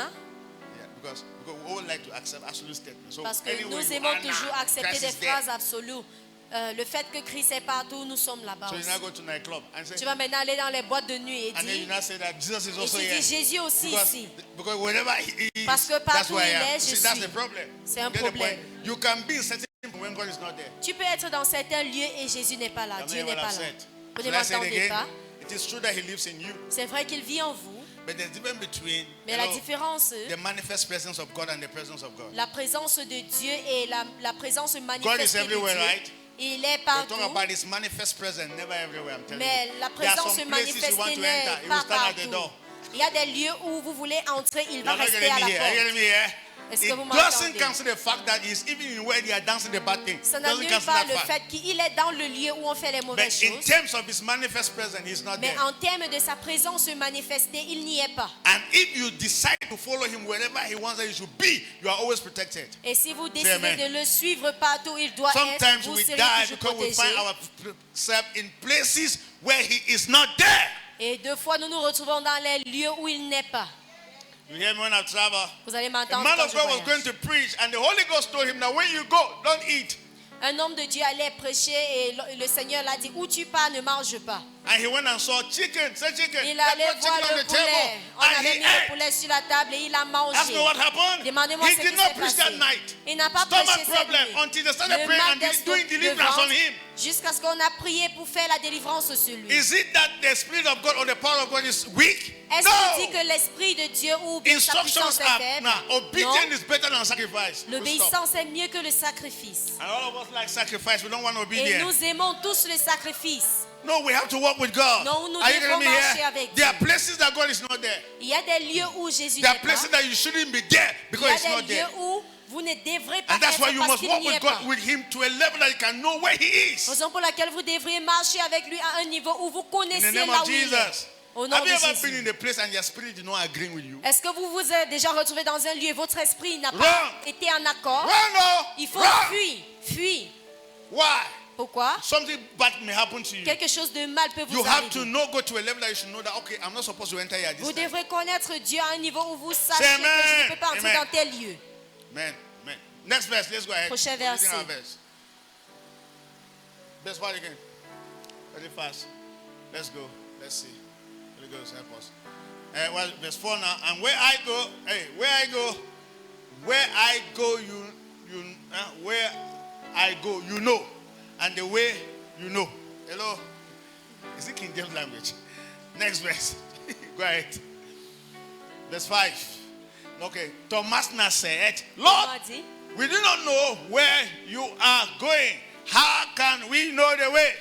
Yeah, because we all like to accept absolute statements. So Parce que anyway, nous you aimons are toujours now, accepter Christ des is there. phrases absolues. Le fait que Christ est partout, nous sommes là-bas So you aussi. now go to nightclub and say, Tu vas maintenant aller dans les boîtes de nuit et and then you dire, now say that Jesus is et also tu here. dis Jésus aussi ici. Because wherever he is, Parce que that's partout where I il am. est, je See, that's suis. the problem. C'est un Get the problème. point? You can be in certain people when God is not there. Tu peux être dans certains lieux et Jésus n'est pas là. You Dieu know n'est what pas I've là. said? Vous Should ne I say it m'entendez again? pas? It is true that he lives in you, C'est vrai qu'il vit en vous, but there's difference between mais la différence, the manifest presence of God and the presence of God. la présence de Dieu et la présence God is manifestée de everywhere, Dieu. right? Il est We partout, talk about his manifest presence, never everywhere. I'm telling mais you. la There are présence some places you want manifestée to n'est enter, you will pas stand at the partout. door. Il y a des lieux où vous voulez entrer, il va You're not rester getting à me la here. Are you porte. getting me here? Est-ce It que vous doesn't m'entendez? cancel the fact that he's even in where they are dancing the bad thing. Ça Doesn't n'annule cancel pas that le fact. fait qu'il est dans le lieu où on fait les mauvaises But in choses. terms of his manifest presence, he's not Mais there. en termes de sa présence manifestée, il n'y est pas. And if you decide to follow him wherever he wants that you should be, you are always protected. Et si vous Say décidez amen. de le suivre partout où il doit être, Sometimes vous we serez die toujours because we find protégés. ourselves in places where he is not there. Et deux fois, nous nous retrouvons dans les lieux où il n'est pas. You hear me when I travel? Vous allez A m'entendre man quand of je God was going voyage. to preach, and the Holy Ghost told him that when you go, don't eat. Un homme de Dieu allait prêcher et le Seigneur l'a dit, où tu pars, ne mange pas. And he went and saw chicken, say chicken. Il They allait put voir chicken on le the table, poulet. On and avait he mis le ate. poulet sur la table et il a Ask mangé. me what happened. Demandez-moi He ce qui did not s'est preach passé. that night. Il n'a pas prêché Stomach cette problem nuit. until they started Le praying mal and d'estomac, doing de deliverance on ventre, him. jusqu'à ce qu'on a prié pour faire la délivrance sur lui. Is it that the Spirit of God or the power of God is weak? Est-ce qu'il dit No. que l'Esprit de Dieu ou bien sa Instructions puissance est are faible? now. Non. Obedience is better than sacrifice. Full stop. L'obéissance est mieux que le sacrifice. And all of us like sacrifice. We don't want Et obedience. nous aimons tous le sacrifice. No, we have to walk with God. Non, nous Are you devons getting me marcher here? avec There are Dieu. places that God is not there. Il y a des lieux où Jésus There n'est are places pas. that you shouldn't be there Il because y it's a not des there. lieux où Vous ne devrez pas And that's why être you parce must qu'il walk n'y est with pas. God, with Him to a level that you can know where He is. Raison pour laquelle vous devriez marcher avec lui à un niveau où vous In the connaissez name là of où il est. Jesus. Au nom Have de you ever been Jésus. in a place and your spirit is not agreeing with you? Est-ce que vous vous êtes déjà retrouvé dans un lieu et votre esprit n'a pas Wrong. été en accord? Run, no. Il faut Run. fuir. Fuir. Why? Pourquoi? Something bad may happen to you. Quelque chose de mal peut You vous have to arriver. know, go to a level that you should know that, okay, I'm not supposed to enter here Vous this time. devrez connaître Dieu à un niveau où vous sachez Say que je ne amen. peux pas entrer Amen. dans tel lieu. Man. Next verse, let's go ahead. Prochain We're reading verset. our verse. Verse 1 again. Very fast. Let's go. Let's see. Holy Ghost, help us. Well, verse 4 now. And where I go, where I go, where I go, you know. And the way you know. Hello? Is it King James language? Next verse. Go ahead. Verse 5. Okay. Thomas now said, Lord, Thomas dit, we do not know where you are going. How can we know the way?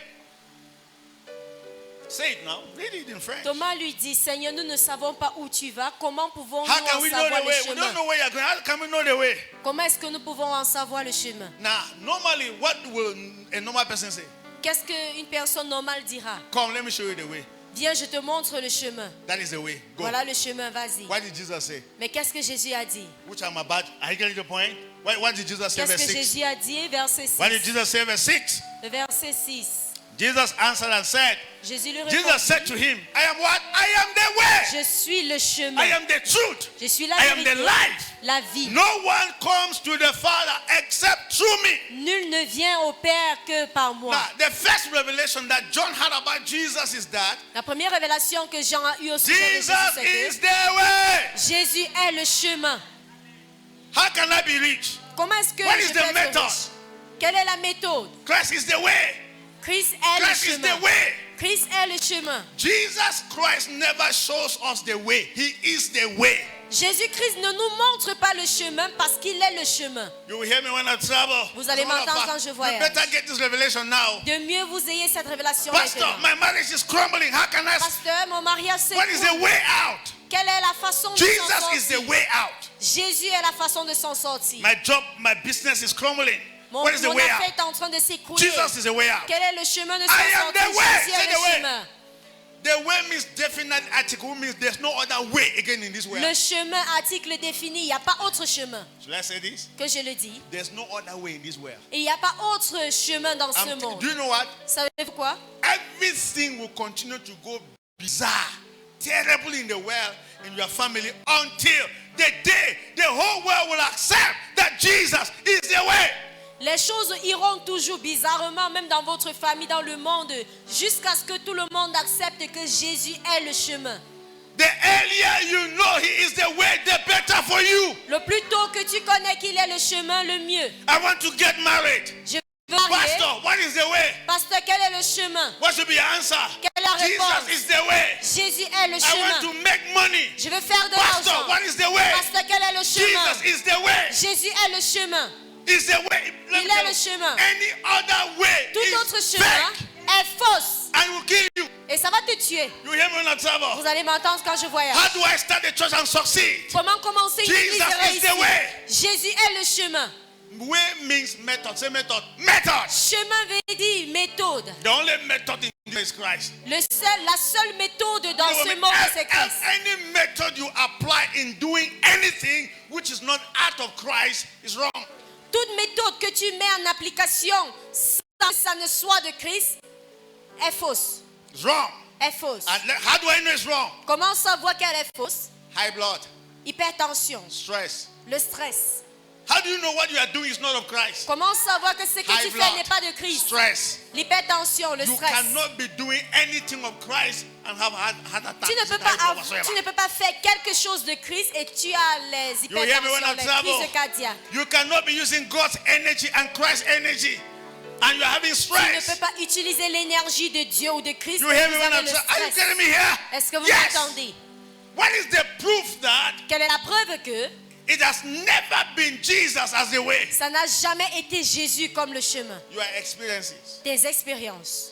Say it now. Read it in French. Thomas lui dit, Seigneur, nous ne savons pas où tu vas. Comment pouvons-nous How can en we know savoir the le way? We don't chemin? know where you're going. How can we know the way? Comment est-ce que nous pouvons en savoir le chemin? Now, normally, what will a normal person say? Qu'est-ce qu'une personne normale dira? Come, let me show you the way. Viens, je te montre le chemin. That is the way. Go. Voilà le chemin, vas-y. What did Jesus say? Mais qu'est-ce que Jésus a dit? Which I'm about. Are you getting the point? What did Jesus say? Qu'est-ce Verse que 6. Jésus a dit? Verset 6. What did Jesus say? Verse 6. Le verset 6. Jesus answered and said, Jésus lui Jesus said to répondit, him, I am what? I am the way. je suis le chemin. I am the truth. Je suis la I am vérité, the life. la vie. No one comes to the Father except through me. Nul ne vient au Père que par moi. Now, the first revelation that John had about Jesus is that La première révélation que Jean a eue au sujet de Jésus, Jesus c'est is the way. que Jésus est le chemin. How can I be rich? Comment est-ce que What je is peux the être method? riche? Quelle est la méthode? Christ is the way. Christ est Christ le is chemin. the way. Christ est le chemin. Jesus Christ never shows us the way. He is the way. Jésus-Christ ne nous montre pas le chemin parce qu'il est le chemin. You will hear me when I travel. Vous allez m'entendre quand je You voyage. better get this revelation now. De mieux vous ayez cette révélation Pastor, maintenant. my marriage is crumbling. How can I? Pasteur, mon mariage What is the s'écroule. way out? Quelle est la façon de s'en Jesus is the sortir? way out. Jésus est la façon de s'en sortir. My job, my business is crumbling. Mon What is the mon way affaire out? est en train de s'écrouler. Jesus is the way out. Quel est le chemin de s'en I am sortir? the way. Jésus Say est the le way. chemin. The way means definite article, means there's no other way again in this world. Le chemin, article défini, il n'y a pas autre chemin. Should I say this? Que je le dis. There's no other way in this world. Et il n'y a pas autre chemin dans ce monde. Do you know what? Savez-vous quoi? Everything will continue to go bizarre, terrible in the world, in your family, until the day the whole world will accept that Jesus is the way. Les choses iront toujours bizarrement, même dans votre famille, dans le monde, jusqu'à ce que tout le monde accepte que Jésus est le chemin. The earlier you know He is the way, the better for you. Le plus tôt que tu connais qu'il est le chemin, le mieux. I want to get married. Je veux marier. Pastor, what is the way? Pasteur, quel est le chemin? What should be the answer? Quelle est la réponse? Jesus is the way. Jésus est le I want chemin. to make money. Je veux faire de Pastor, l'argent. what is the way? Pasteur, quel est le chemin? Jesus is the way. Jésus est le chemin. Is the way. Let me Il tell est you, le chemin. any other way Tout autre is chemin fake est fausse. and will kill you. Et ça va te tuer. You hear me when I travel? Vous allez m'entendre quand je voyage. How do I start the church and succeed? Comment commencer une église Jesus et is the réussir? way. Jésus est le chemin. Way means method. Say method. Method. Chemin veut dire méthode. The only method in Jesus Christ. La seule méthode dans You know, ce monde, c'est Christ. any method you apply in doing anything which is not out of Christ is wrong. Toute méthode que tu mets en application sans que ça ne soit de Christ est fausse. It's wrong. Est fausse. And how do I know it's wrong? Comment savoir qu'elle est fausse? High blood, Hypertension, stress. le stress. How do you know what you are doing is not of Christ? Comment savoir que ce que High tu fais blood, n'est pas de Christ? stress. L'hypertension, le You stress. cannot be doing anything of Christ and have heart attack. Tu ne peux pas faire quelque chose de Christ et tu as les You hear me when hypertensions, I les travel? crises cardiaques. You cannot be using God's energy and Christ's energy and you're having Tu ne stress. peux pas utiliser l'énergie de Dieu ou de Christ. You et hear vous me when avez I'm le saying, are you stress. getting me here? Est-ce que vous Yes. m'entendez? What is the proof that Quelle est la preuve que it has never been Jesus as the way? ça n'a jamais été Jésus comme le chemin? Your experiences. Tes expériences.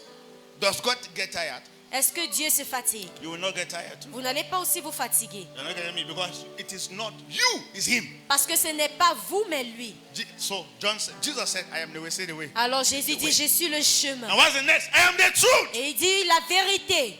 Does God get tired? Est-ce que Dieu se fatigue? You will not get tired too. Vous n'allez pas aussi vous fatiguer. You're not getting me because it is not you, it's him. Parce que ce n'est pas vous, mais lui. So Jesus said, I am the way, say the way. Alors Jésus dit, je suis le chemin. And what's the next? I am the truth. Et il dit la vérité.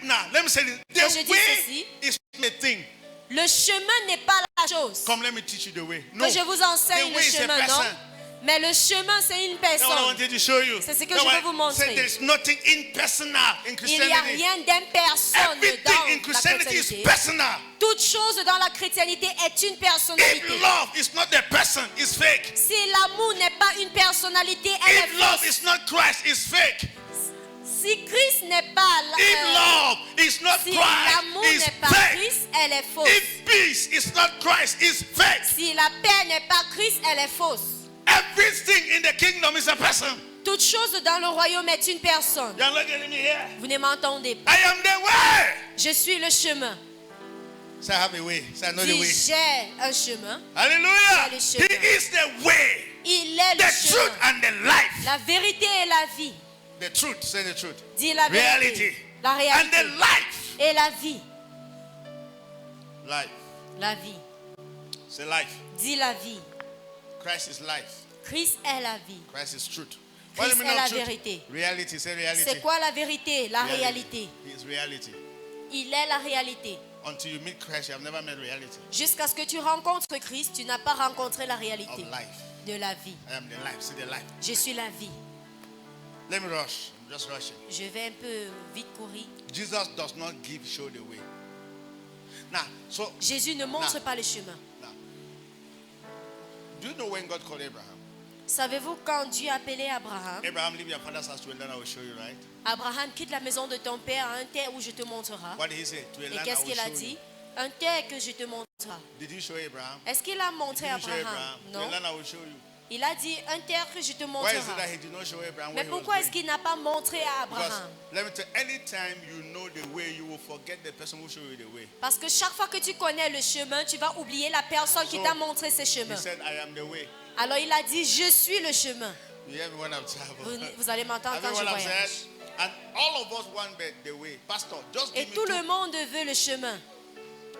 Now, let me say this. Quand je The dis way ceci, is not a thing. le chemin n'est pas la chose. Come, let me teach you the way. No, Que je vous enseigne the le way is a chemin, non? person. Mais le chemin, c'est une That's what I personne. wanted to show you. C'est ce que That's je veux why vous montrer. I said there's nothing impersonal in Il n'y a Christianity. rien d'impersonne Everything dans in la Christianity is chrétienté. personal. Toute chose dans la chrétienté est une If personnalité. love is not the person, it's fake. Si l'amour n'est pas une personnalité, elle If est love fausse. is not Christ, it's fake. Si Christ n'est pas If love is not si Christ, l'amour it's n'est pas fake. Christ, elle est fausse. If peace is not Christ, it's fake. Si la paix n'est pas Christ, elle est fausse. Everything in the kingdom is a person. Toute chose dans le royaume est une personne. You're looking at me here. Vous ne m'entendez pas. I am the way. Je suis le chemin. Say I have a way. Say I know the Dis, way. j'ai un chemin. Hallelujah. le He chemin. is the way, Il est le the truth, chemin. and the life. La vérité et la vie. The truth, say the truth. Dis la vérité. Reality. La And réalité. the life. Et la vie. Life. La vie. Say life. Dis la vie. Christ is life. Christ est la vie. Christ is truth. Christ What do you est mean la of truth? vérité. Reality. Say reality. C'est quoi la vérité? La réalité. He is reality. Il est la réalité. Until you meet Christ, you have never met reality Jusqu'à ce que tu rencontres Christ, tu n'as pas rencontré la of réalité life. de la vie. I am the life. See the life. Je suis la vie. Let me rush. I'm just rushing. Je vais un peu vite courir. Jesus does not show the way. Now, so Jésus ne montre pas le chemin. do you know when God called Abraham? Savez-vous quand Dieu a appelé Abraham? Abraham, leave your father's house to a land I will show you, right? Abraham, quitte la maison de ton père à un terre où je te montrerai. What did he say? To a Et land I qu'est-ce will qu'il a show dit? you. Un terre que je te montrerai. Did he show Abraham? Est-ce qu'il a montré Did he show Abraham? Abraham? To Non. a land I will show you. Il a dit un terre que je te Why is it that montrerai. he did not show Abraham Mais where he was pourquoi est-ce going? qu'il n'a pas montré à Because Abraham? let me tell you, anytime you know the way, you will forget the person who showed you the way. Parce que chaque fois que tu connais le chemin, tu vas oublier la personne qui So, t'a montré ce He chemin. said, I am the way. Alors il a dit, je suis le chemin. You hear me when I'm traveling? Vous allez m'entendre Have you quand je what I've voyage. said? And all of us want the way. Pastor, just Et give me tout two, le monde veut le chemin.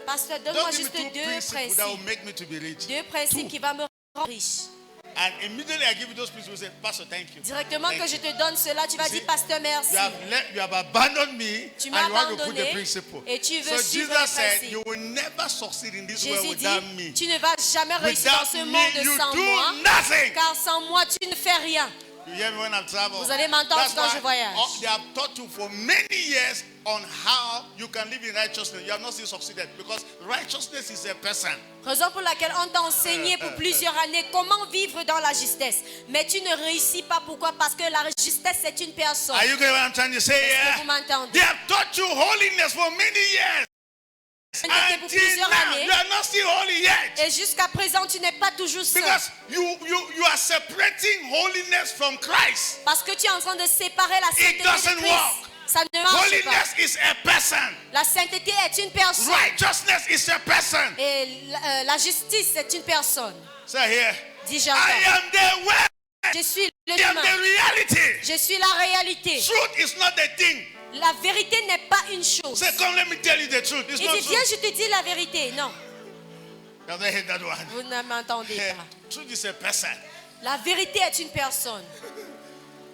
Pasteur, donne-moi just give juste me two deux principles that will principes. make me to be rich. Deux principes Two. qui vont me rendre riche. And immediately I give you those principles, you say, Pastor, thank you. Directement Thank que you. je te donne cela, tu vas See, dire, Pasteur, merci. You have abandoned me Tu and m'as you want to put the abandonné principle. et tu veux So suivre Jesus les said, principes. you will never succeed in this world Jésus dit, without me. tu ne vas jamais réussir dans Without ce me, monde you sans do moi, nothing. car sans moi, tu ne fais rien. You hear me when I'm traveling? Vous allez m'entendre That's quand why je voyage. They have taught you for many years on how you can live in righteousness. You have not still succeeded because righteousness is a person. Raison pour laquelle on t'a enseigné pour plusieurs années comment vivre dans la justesse. Mais tu ne réussis pas. Pourquoi? Parce que la justesse, c'est une personne. Are you getting what I'm trying to say? Est-ce que vous Yeah. m'entendez? They have taught you holiness for many years. Pour Until plusieurs now, années. you are not still holy yet. Et jusqu'à présent, tu n'es pas toujours saint. Because you are separating holiness from Christ. Parce que tu es en train de séparer la sainteté doesn't de Christ. work. Ça ne marche pas. Holiness is a person. La sainteté est une personne. Righteousness is a person. Et la justice, c'est une personne. Say here. Dis I j'entends. am the way. Je suis le I am chemin. the reality. Je suis la réalité. Truth is not the thing. La vérité n'est pas une chose. Say, come, let me tell you the truth. It's Il not dit, viens, true. je te dis la vérité. Non, You have not heard that one. vous ne m'entendez Hey, pas. truth is a person. La vérité est une personne.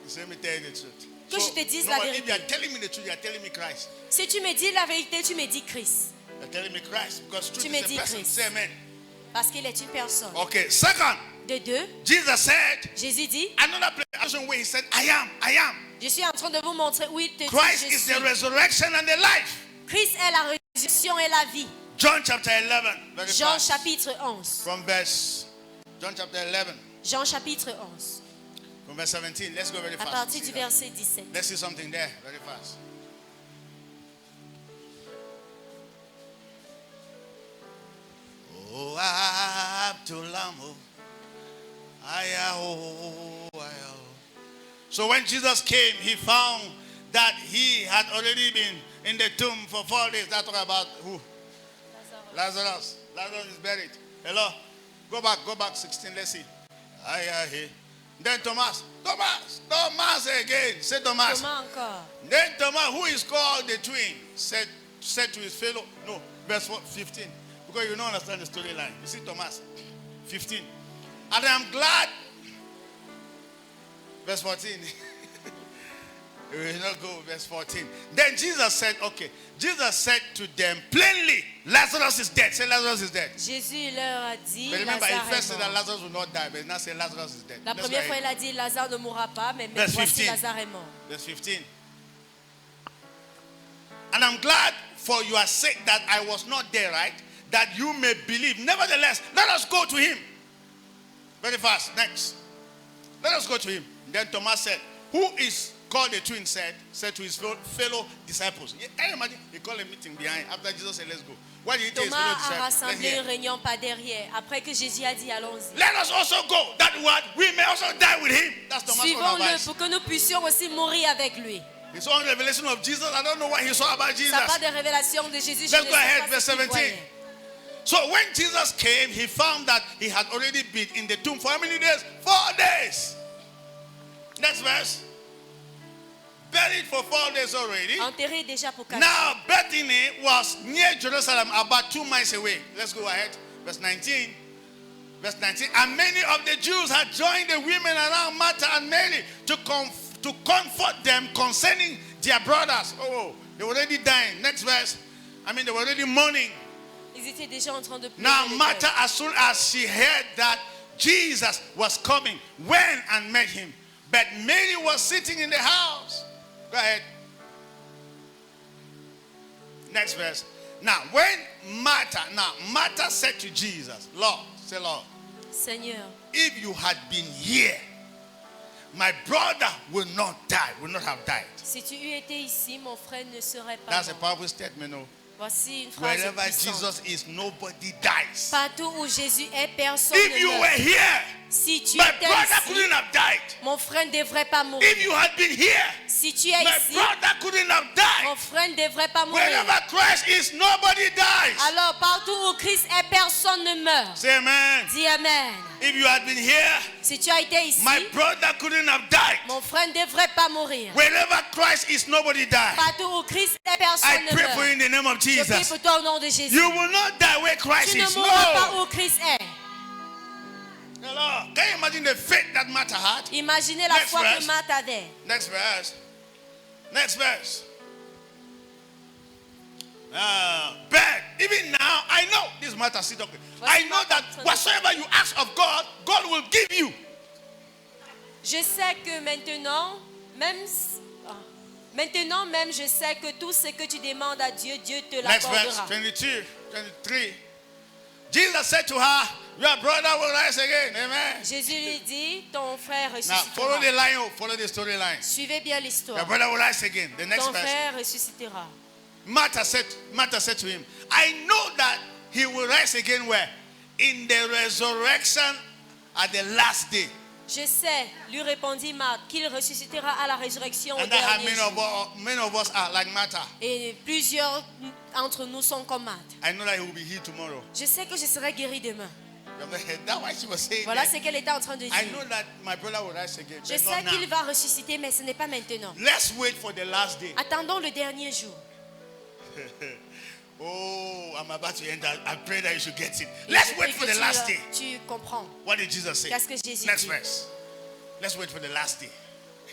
So let me tell you the truth. Que je te dise no, la if vérité. you are telling me the truth, you are telling me Christ. Si tu me dis la vérité, tu me dis Christ. You are telling me Christ because truth Tu is me a dis person. Christ. Say amen. Parce qu'il est une personne. Okay, second, De deux, Jesus said, Jésus dit, another place where he said, I am. je suis en train de vous montrer où il te dit Christ je is suis. the resurrection and the life. Christ est la résurrection et la vie. John chapter 11. Very Jean fast. chapitre 11. From verse, John chapter 11. Jean chapitre 11. From verse 17. Let's go very À fast. partir See du that. verset 17. Let's see something there very fast. Oh, Abdulamo. So when Jesus came, he found that he had already been in the tomb for 4 days. That's talking about who? Lazarus. Lazarus is buried. Hello? Go back 16. Let's see. Then Thomas again. Say Thomas. Thomas encore. Then Thomas, who is called the twin, said to his fellow, no, verse 15. Because you don't understand the storyline. You see Thomas, 15. And I am glad, verse 14. We will not go, verse 14. Then Jesus said, okay. Jesus said to them plainly, Lazarus is dead. Say Lazarus is dead. Jésus leur a dit, But remember, he Lazare first est said that mort. Lazarus will not die, but now say Lazarus is dead. La Let's première go fois, ahead. il a dit, Lazare ne mourra pas, mais Verse voici 15. Lazare est mort. Verse 15. And I'm glad for your sake that I was not there, right? That you may believe. Nevertheless, let us go to him. Very fast. Next. Let us go to him. Then Thomas said, who is called the twin, said to his fellow disciples. Can you imagine? He called a meeting behind. After Jesus said, let's go. What did he tell his fellow Thomas a disciples? Let's rassemblé hear. une réunion pas derrière. Après que Jésus a dit, allons-y. Let us also go. That what we may also die with him. That's Thomas' own Suivons-le advice. pour que nous puissions aussi mourir avec lui. His own revelation of Jesus. I don't know what he saw about Jesus. Ça pas de révélation de Jésus. Je Let's ne go sais ahead, pas verse ce qu'il 17. voyait. So when Jesus came, he found that he had already been in the tomb for how many days? 4 days. Next verse. Buried for 4 days already. Enterré déjà pour 4 Now Bethany was near Jerusalem, about 2 miles away. Let's go ahead. Verse 19. Verse 19. And many of the Jews had joined the women around Martha and Mary to comfort them concerning their brothers. Oh, they were already dying. Next verse. They were already mourning. Ils étaient déjà en train de pleurer. Now le Martha, cœur. as soon as she heard that Jesus was coming, went and met him. But Mary was sitting in the house. Go ahead. Next verse. Now Martha said to Jesus, Lord, say Lord, Seigneur, if you had been here, my brother would not have died. si tu eus été ici, mon frère ne serait pas That's a mort. powerful statement. No? Voici une phrase Wherever puissante. Jesus is, nobody dies. Partout où Jésus est, personne If ne you were meurt. here, Si tu my étais brother ici, couldn't have died. mon frère ne devrait pas mourir. If you had been here, Si tu es my ici, brother couldn't have died. mon frère ne devrait pas mourir. Wherever Christ is, nobody dies. Alors, partout où Christ est, personne ne meurt. Say amen. Dis Amen. If you had been here, Si tu as été ici, my brother couldn't have died. mon frère ne devrait pas mourir. Wherever Christ is, nobody dies. Partout où Christ est, I personne ne pray for you meurt. in the name of Je prie Jesus. pour toi au nom de Jésus. You will not die where Christ Tu ne is. mourras pas No. où Christ est. Hello. Can you imagine the faith that Martha had? Imaginez la Next foi verse. que Marthe avait. Next verse. Next verse. But even now, I know this matter. Sit okay. I know that whatsoever you ask of God, God will give you. Je sais que maintenant, même je sais que tout ce que tu demandes à Dieu, Dieu te Next verse, l'accordera. 22, 23. Jesus said to her, your brother will rise again. Amen. Jésus lui dit, ton frère Now, follow ressuscitera. the line, follow the storyline. Suivez bien Your l'histoire. brother will rise again. The next Ton verse. frère ressuscitera. Martha said to him, I know that he will rise again where? In the resurrection at the last day. Je sais, lui répondit Marthe, qu'il ressuscitera à la résurrection au And that how dernier jour. many of us are like Martha. Et plusieurs entre nous sont comme Marthe. I know that he will be here tomorrow. Je sais que je serai guéri demain. That's why she was saying Voilà that. ce qu'elle était en train de I dire. know that my brother will rise again. Je But sais not qu'il now. va ressusciter, mais ce n'est pas maintenant. Let's wait for the last day. Attendons le dernier jour. Oh, I'm about to enter. I pray that you should get it. Et Let's je wait prie for que the last day. tu comprends. What did Jesus say? Qu'est-ce que Jésus Next dit? verse. Let's wait for the last day.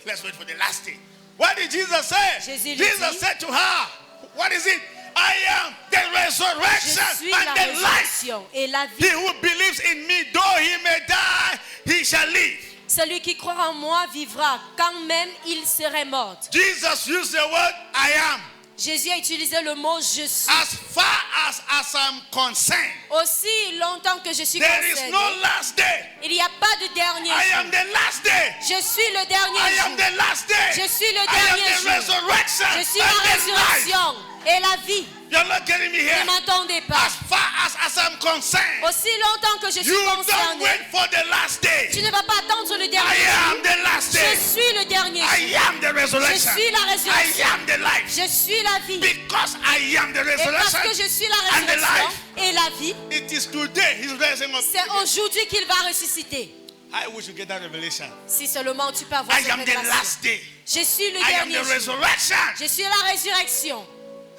Let's wait for the last day. What did Jesus say? Jésus lui Jesus dit, said to her, what is it? I am the Je resurrection suis la and the life. résurrection et la He vie. who believes in me, though he may die, he shall live. Celui qui croit en moi vivra quand même il serait mort. Jesus used the word I am. Jésus a utilisé le mot je suis. As far as I'm concerned, Aussi longtemps que je suis there is concerné, no last day. il n'y a pas de dernier I jour. am the last day. Je suis le dernier I am jour. the last day. Je suis le I am dernier the jour. resurrection Je suis and la the life. résurrection et la vie. You're not getting me Ne here. m'entendez pas. As far as I'm concerned, Aussi longtemps que je suis you don't concerné, wait for the last day. tu ne vas pas attendre le I dernier am jour. the last Je day. suis le dernier I jour. am the resurrection. Je suis la I résurrection. am the life. Je suis la vie. Because I am the Et parce resurrection que je suis la and the résurrection life, et la vie, it is today he's rising up. c'est aujourd'hui qu'il va ressusciter. I wish you get that revelation. Si seulement tu peux avoir I cette am the révélation. last day. Je suis le I am dernier the jour. resurrection. Je suis la résurrection.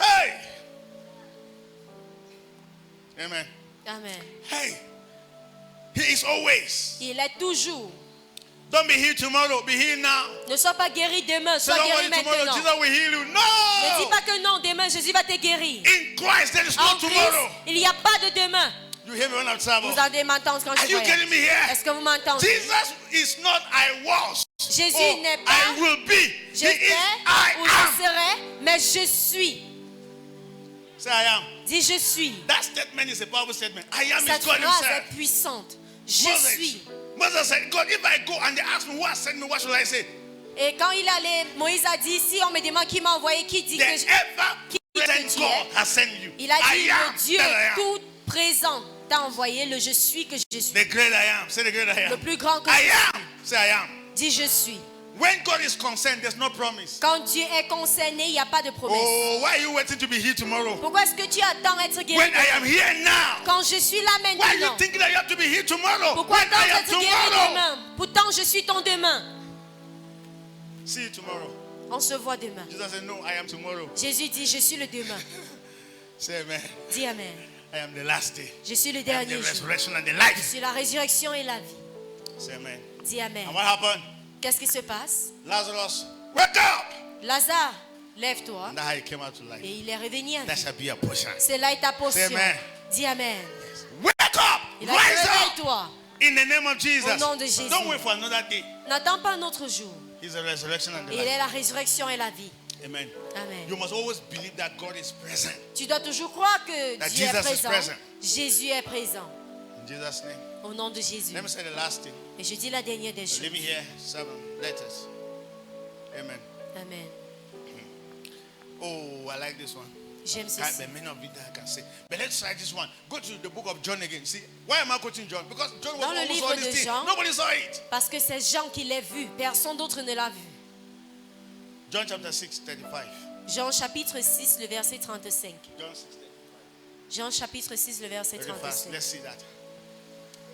Hey. Amen. Amen. Hey. He is always. Il est toujours. Don't be healed tomorrow. Be healed now. Ne sois pas guéri demain, Say sois don't guéri worry tomorrow. maintenant. Jesus will heal you. Ne dis No. pas que non, demain Jésus va te guérir. In Christ there is no En Christ, tomorrow. il n'y a pas de demain. You hear me when I travel? Vous allez m'entendre quand Are je you voyage. getting me here? Est-ce que vous m'entendez? Jesus is not I was. Jésus or n'est pas I will be. He je is vais I ou am. je serai, mais je suis. Say I am. Dis je suis. That statement is a powerful statement. I am Cette is God phrase himself. est puissante. Je Moses. suis. Moses said, God, if I go and they ask me what sent me, what should I say? Et quand il allait, Moïse a dit, si on me demande qui m'a envoyé, qui dit The que je... ever-present Qui God est? has sent you. Il a dit, I am le Dieu that I am. tout présent t'a envoyé le je suis que je suis. The great I am. Say the great I am. Le plus grand que I je am. Say I am. suis. Dis je suis. When God is concerned, there's no promise. Quand Dieu est concerné, il n'y a pas de promesse. Oh, why are you waiting to be healed tomorrow? Pourquoi est-ce que tu attends être guéri? When I am here now. Quand je suis là Why are you maintenant. thinking that you have to be healed tomorrow? Pourquoi When I attends am être guéri tomorrow. demain? Pourtant, je suis ton demain. See you tomorrow. On se voit demain. Jesus said, no, I am tomorrow. Jésus dit, je suis le demain. Say amen. Dis Amen. I am the last day. Je suis le I am dernier the jour. resurrection and the Je life. suis la résurrection et la vie. Say amen. Dis Amen. And what happened? Qu'est-ce qui se passe? Lazarus, wake up! Lazare, lève-toi. And that's how he came out to life. Et il est revenu à That vie. shall be a portion. C'est là ta portion. Say amen. Dis Amen. Wake up! Il a dit, Rise up! réveille-toi. In the name of Jesus. Au nom de Jésus. Don't wait for another day. N'attends pas un autre jour. He's the resurrection and the Il life. est la résurrection et la vie. Amen. Amen. You must always believe that God is present. Tu dois toujours croire que That Dieu est Jesus is présent. present. Jésus est présent. In Jesus' name. Au nom de Jésus. Let me say the last thing. Et je dis la dernière des choses. Leave me here 7 letters. Amen. Amen. Oh, I like this one. J'aime Can't ceci. be many of it that I can say. But let's try this one. Go to the book of John again. See, why am I quoting John? Because John was Dans le almost livre all de these things. Jean. Nobody saw it. Parce que c'est Jean qui l'a vu. Personne d'autre ne l'a vu. John chapter 6, 35. Jean chapitre 6, le verset 35. John 6, Jean chapitre 6, le verset 35. Very fast. 35. Let's see that.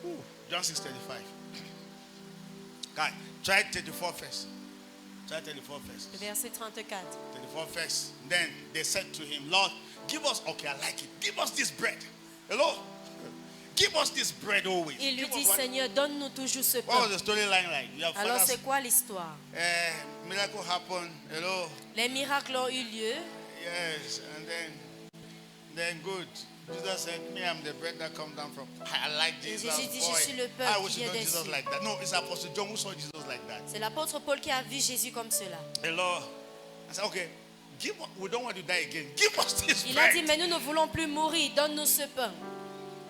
Ooh, John 6, 35. Guy, try 34 first. Try 34 first. Le verset 34. 34 first. Then they said to him, Lord, give us, okay, I like it. Give us this bread. Hello? Give us this bread always. Il lui Give dit, us what? Seigneur, donne-nous toujours ce What pain. was the storyline like? You have Alors fathers, c'est quoi l'histoire? miracle happened. Hello? Les miracles ont eu lieu. Yes, and then good. Jesus said, me, I'm the bread that comes down from. I like Et Jesus. Jésus dit, Boy, je suis le pain I qui wish you vient know des Jesus cieux. like that. No, it's Apostle John who saw Jesus like that. C'est l'apôtre Paul qui a vu Jésus comme cela. Hello? I said, okay, we don't want to die again. Give us this Il a dit, bread. mais nous ne voulons plus mourir, donne-nous ce pain.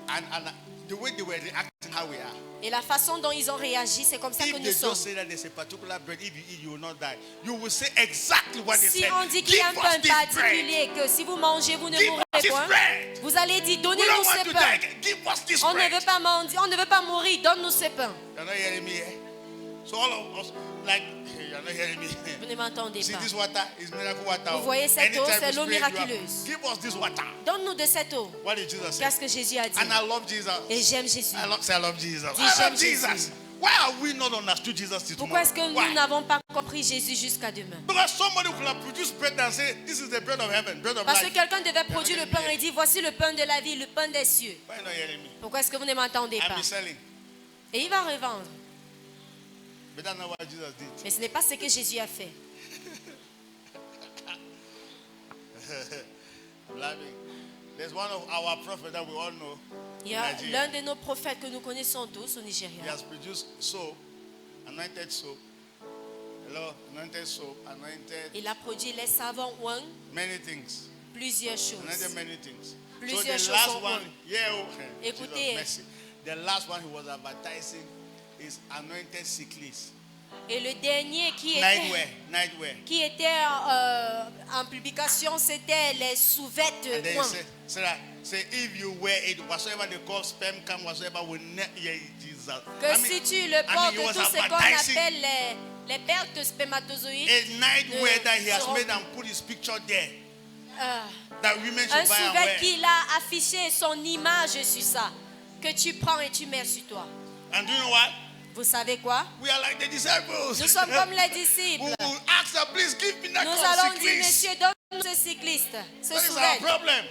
And the way they were reacting, how we are. Et la façon dont ils ont réagi, c'est comme ça que If nous they sommes. just say that there's a particular bread, if you eat, you will not die. You will say exactly what they Si said. on dit qu'il y a un Give pain us this bread. particulier, que si vous mangez, vous ne Give mourrez us this point, bread. vous allez dire, We donnez-nous don't want ce to pain. die again. Give us this On ne bread. veut pas mendier, on ne veut pas mourir, donne-nous ce pain. You're not hearing me here? So all of us, like, you're not hearing me. Vous ne m'entendez See pas. this water is miracle water. Vous voyez cette eau, Anytime c'est we l'eau spray, you have- miraculeuse. Give us this water. Donne-nous de cette eau. What did Jesus say? Qu'est-ce que Jésus a dit? And I love Jesus. Et j'aime Jésus. I love Jesus. Dis, I love j'aime Jesus. Jésus. Why have we not understood Jesus till Pourquoi tomorrow? est-ce que Why? nous n'avons pas compris Jésus jusqu'à demain? Because somebody could have produced bread and say, this is the bread of heaven, bread of Parce que life. quelqu'un devait produire le pain et dire, voici le pain de la vie, le pain des cieux. Why are you not hearing me? Pourquoi est-ce que vous ne m'entendez I'm pas? be selling. Et il va revendre. But that's not what Jesus did. Mais ce n'est pas ce que Jésus a fait. Laughing. There's one of our prophets that we all know. Il y a Nigeria. l'un de nos prophètes que nous connaissons tous au He Nigeria. has produced soap, anointed soap. Hello, anointed soap, anointed Il a produit les savons Wang, many things. plusieurs choses. Anointed many things. Plusieurs so the choses last sont one, bonnes. yeah, oh, Écoutez. Jesus, mercy. The last one he was advertising is anointed sickness. Et le dernier Nightwear. qui était en publication, c'était les sous-vêtements And then he Wang. say if you wear it, whatsoever they call sperm cam, whatsoever will not hear Jesus. Que si tu le portes, he was tout ce qu'on advertising appelle les pertes spermatozoïdes, a nightwear that he has seront- made and put his picture there. euh, That women un should buy and sous-vêtement wear. qu'il a affiché son image sur ça, que tu prends et tu mets sur toi. And do you know what? Vous savez quoi? We are like the disciples. Nous sommes comme les We disciples. will ask her, please give me that Nous allons dire, cyclist. monsieur, donne-nous ce cycliste, ce That is our souverain. problem.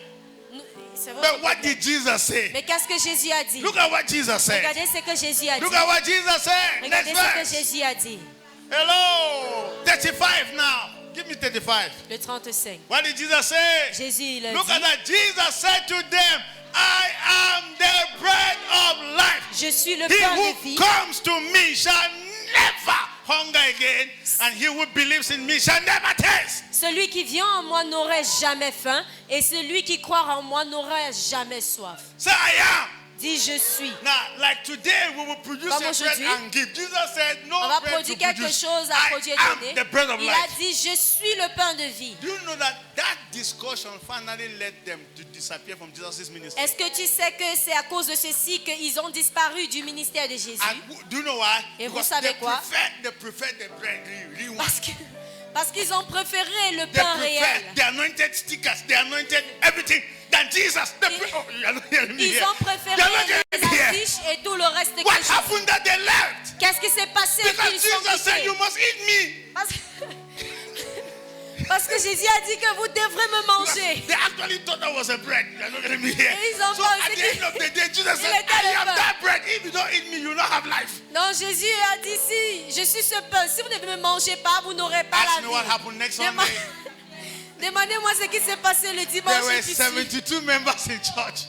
C'est votre But what problème. did Jesus say? Mais qu'est-ce que Jésus a dit? Look at what Jesus said. Regardez ce que Jésus a dit. Look at what Jesus said. Next Regardez ce que verse. Jésus a dit. Hello. 35 now. Give me 35. Le 35. What did Jesus say? Jésus, il a Look at dit, that. Jesus said to them, I am the bread of life. je suis le He pain who de vie. comes to me shall never hunger again, and he who believes in me shall never taste. Celui qui vient en moi n'aurait jamais faim, et celui qui croit en moi n'aurait jamais soif. Say, I am. Dis, je suis. Now, like today, we will produce Comme a bread aujourd'hui, and give. Jesus said, no On va bread to produire quelque produce. chose à I produire am donner. the bread of Il a life. dit, je suis le pain de vie. Do you know that discussion finally led them to disappear from Jesus' ministry? Est-ce que tu sais que c'est à cause de ceci qu'ils ont disparu du ministère de Jésus? And do you know why? Et vous Because savez quoi? they prefer the bread, the real one. Parce qu'ils ont préféré le They pain réel. prefer the anointed stickers, the anointed everything than Jesus. You are not hearing me Ils here. ont préféré You are not les hearing me here. affiches et tout le reste que What Jésus. happened that they left? Qu'est-ce qui s'est passé Because qu'ils sont Jesus said, quittés? you must eat me. Parce que Jésus a dit que vous devrez me manger. They actually thought that was a bread. You are not hearing me here. Et ils ont So pensé at the qu'il- end of the day, Jesus il said, était I le am pain. that bread. If you don't eat me, you will not have life. Non, Jésus a dit si je suis ce pain, si vous ne me mangez pas, vous n'aurez pas Ask la me vie. what happened next Dema- Sunday. Demandez-moi ce qui s'est passé le There dimanche were ici. 72 members in church.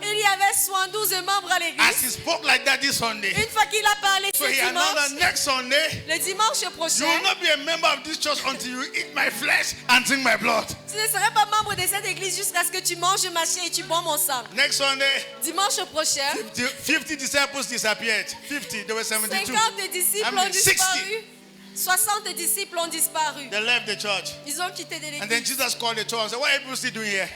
Il y avait 72 membres à As l'église. he spoke like that this Sunday, Une fois qu'il a parlé ce so he announced that dimanche, next Sunday, le dimanche you prochain, will not be a member of this church until you eat my flesh and drink my blood. tu ne serais pas membre de cette église jusqu'à ce que tu manges ma chair et tu bois mon sang. Next Sunday, Dimanche prochain, 50 disciples disappeared. 50, there were 72. 50 disciples I mean, ont 60. disparu. 60 disciples ont disparu. They left the church. Ils ont quitté de And then l'église. Jesus called the 12 and said, what are you still doing here?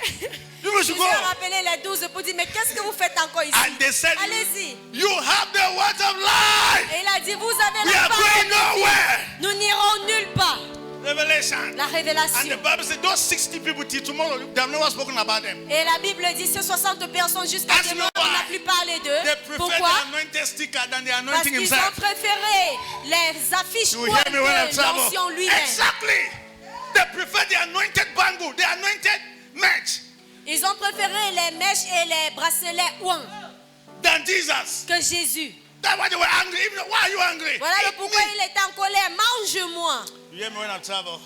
You should Jésus go. a rappelé les 12 pour dire, mais qu'est-ce que vous faites encore ici? And they said, Allez-y. you have the word of life. Et il a dit, vous avez We la are going parole de vie. nowhere. Nous n'irons nulle part. Revelation. La And the révélation. Bible said, those 60 people till tomorrow, they have never spoken about them. Et la Bible dit, ces 60 personnes jusqu'à That's demain, no on n'a why. plus parlé They d'eux. prefer Pourquoi? the anointed sticker than the Parce anointing qu'ils ont himself. préféré les affiches You will hear me when I'm de travel. l'ancien lui-même. Exactly. They prefer the anointed bangle, the anointed match Ils ont préféré les mèches et les bracelets ouin than Jesus. que Jésus. That's why they were angry. Even why are you angry? Voilà le Eat pourquoi me. il est en colère. Mange-moi. You hear me when I travel?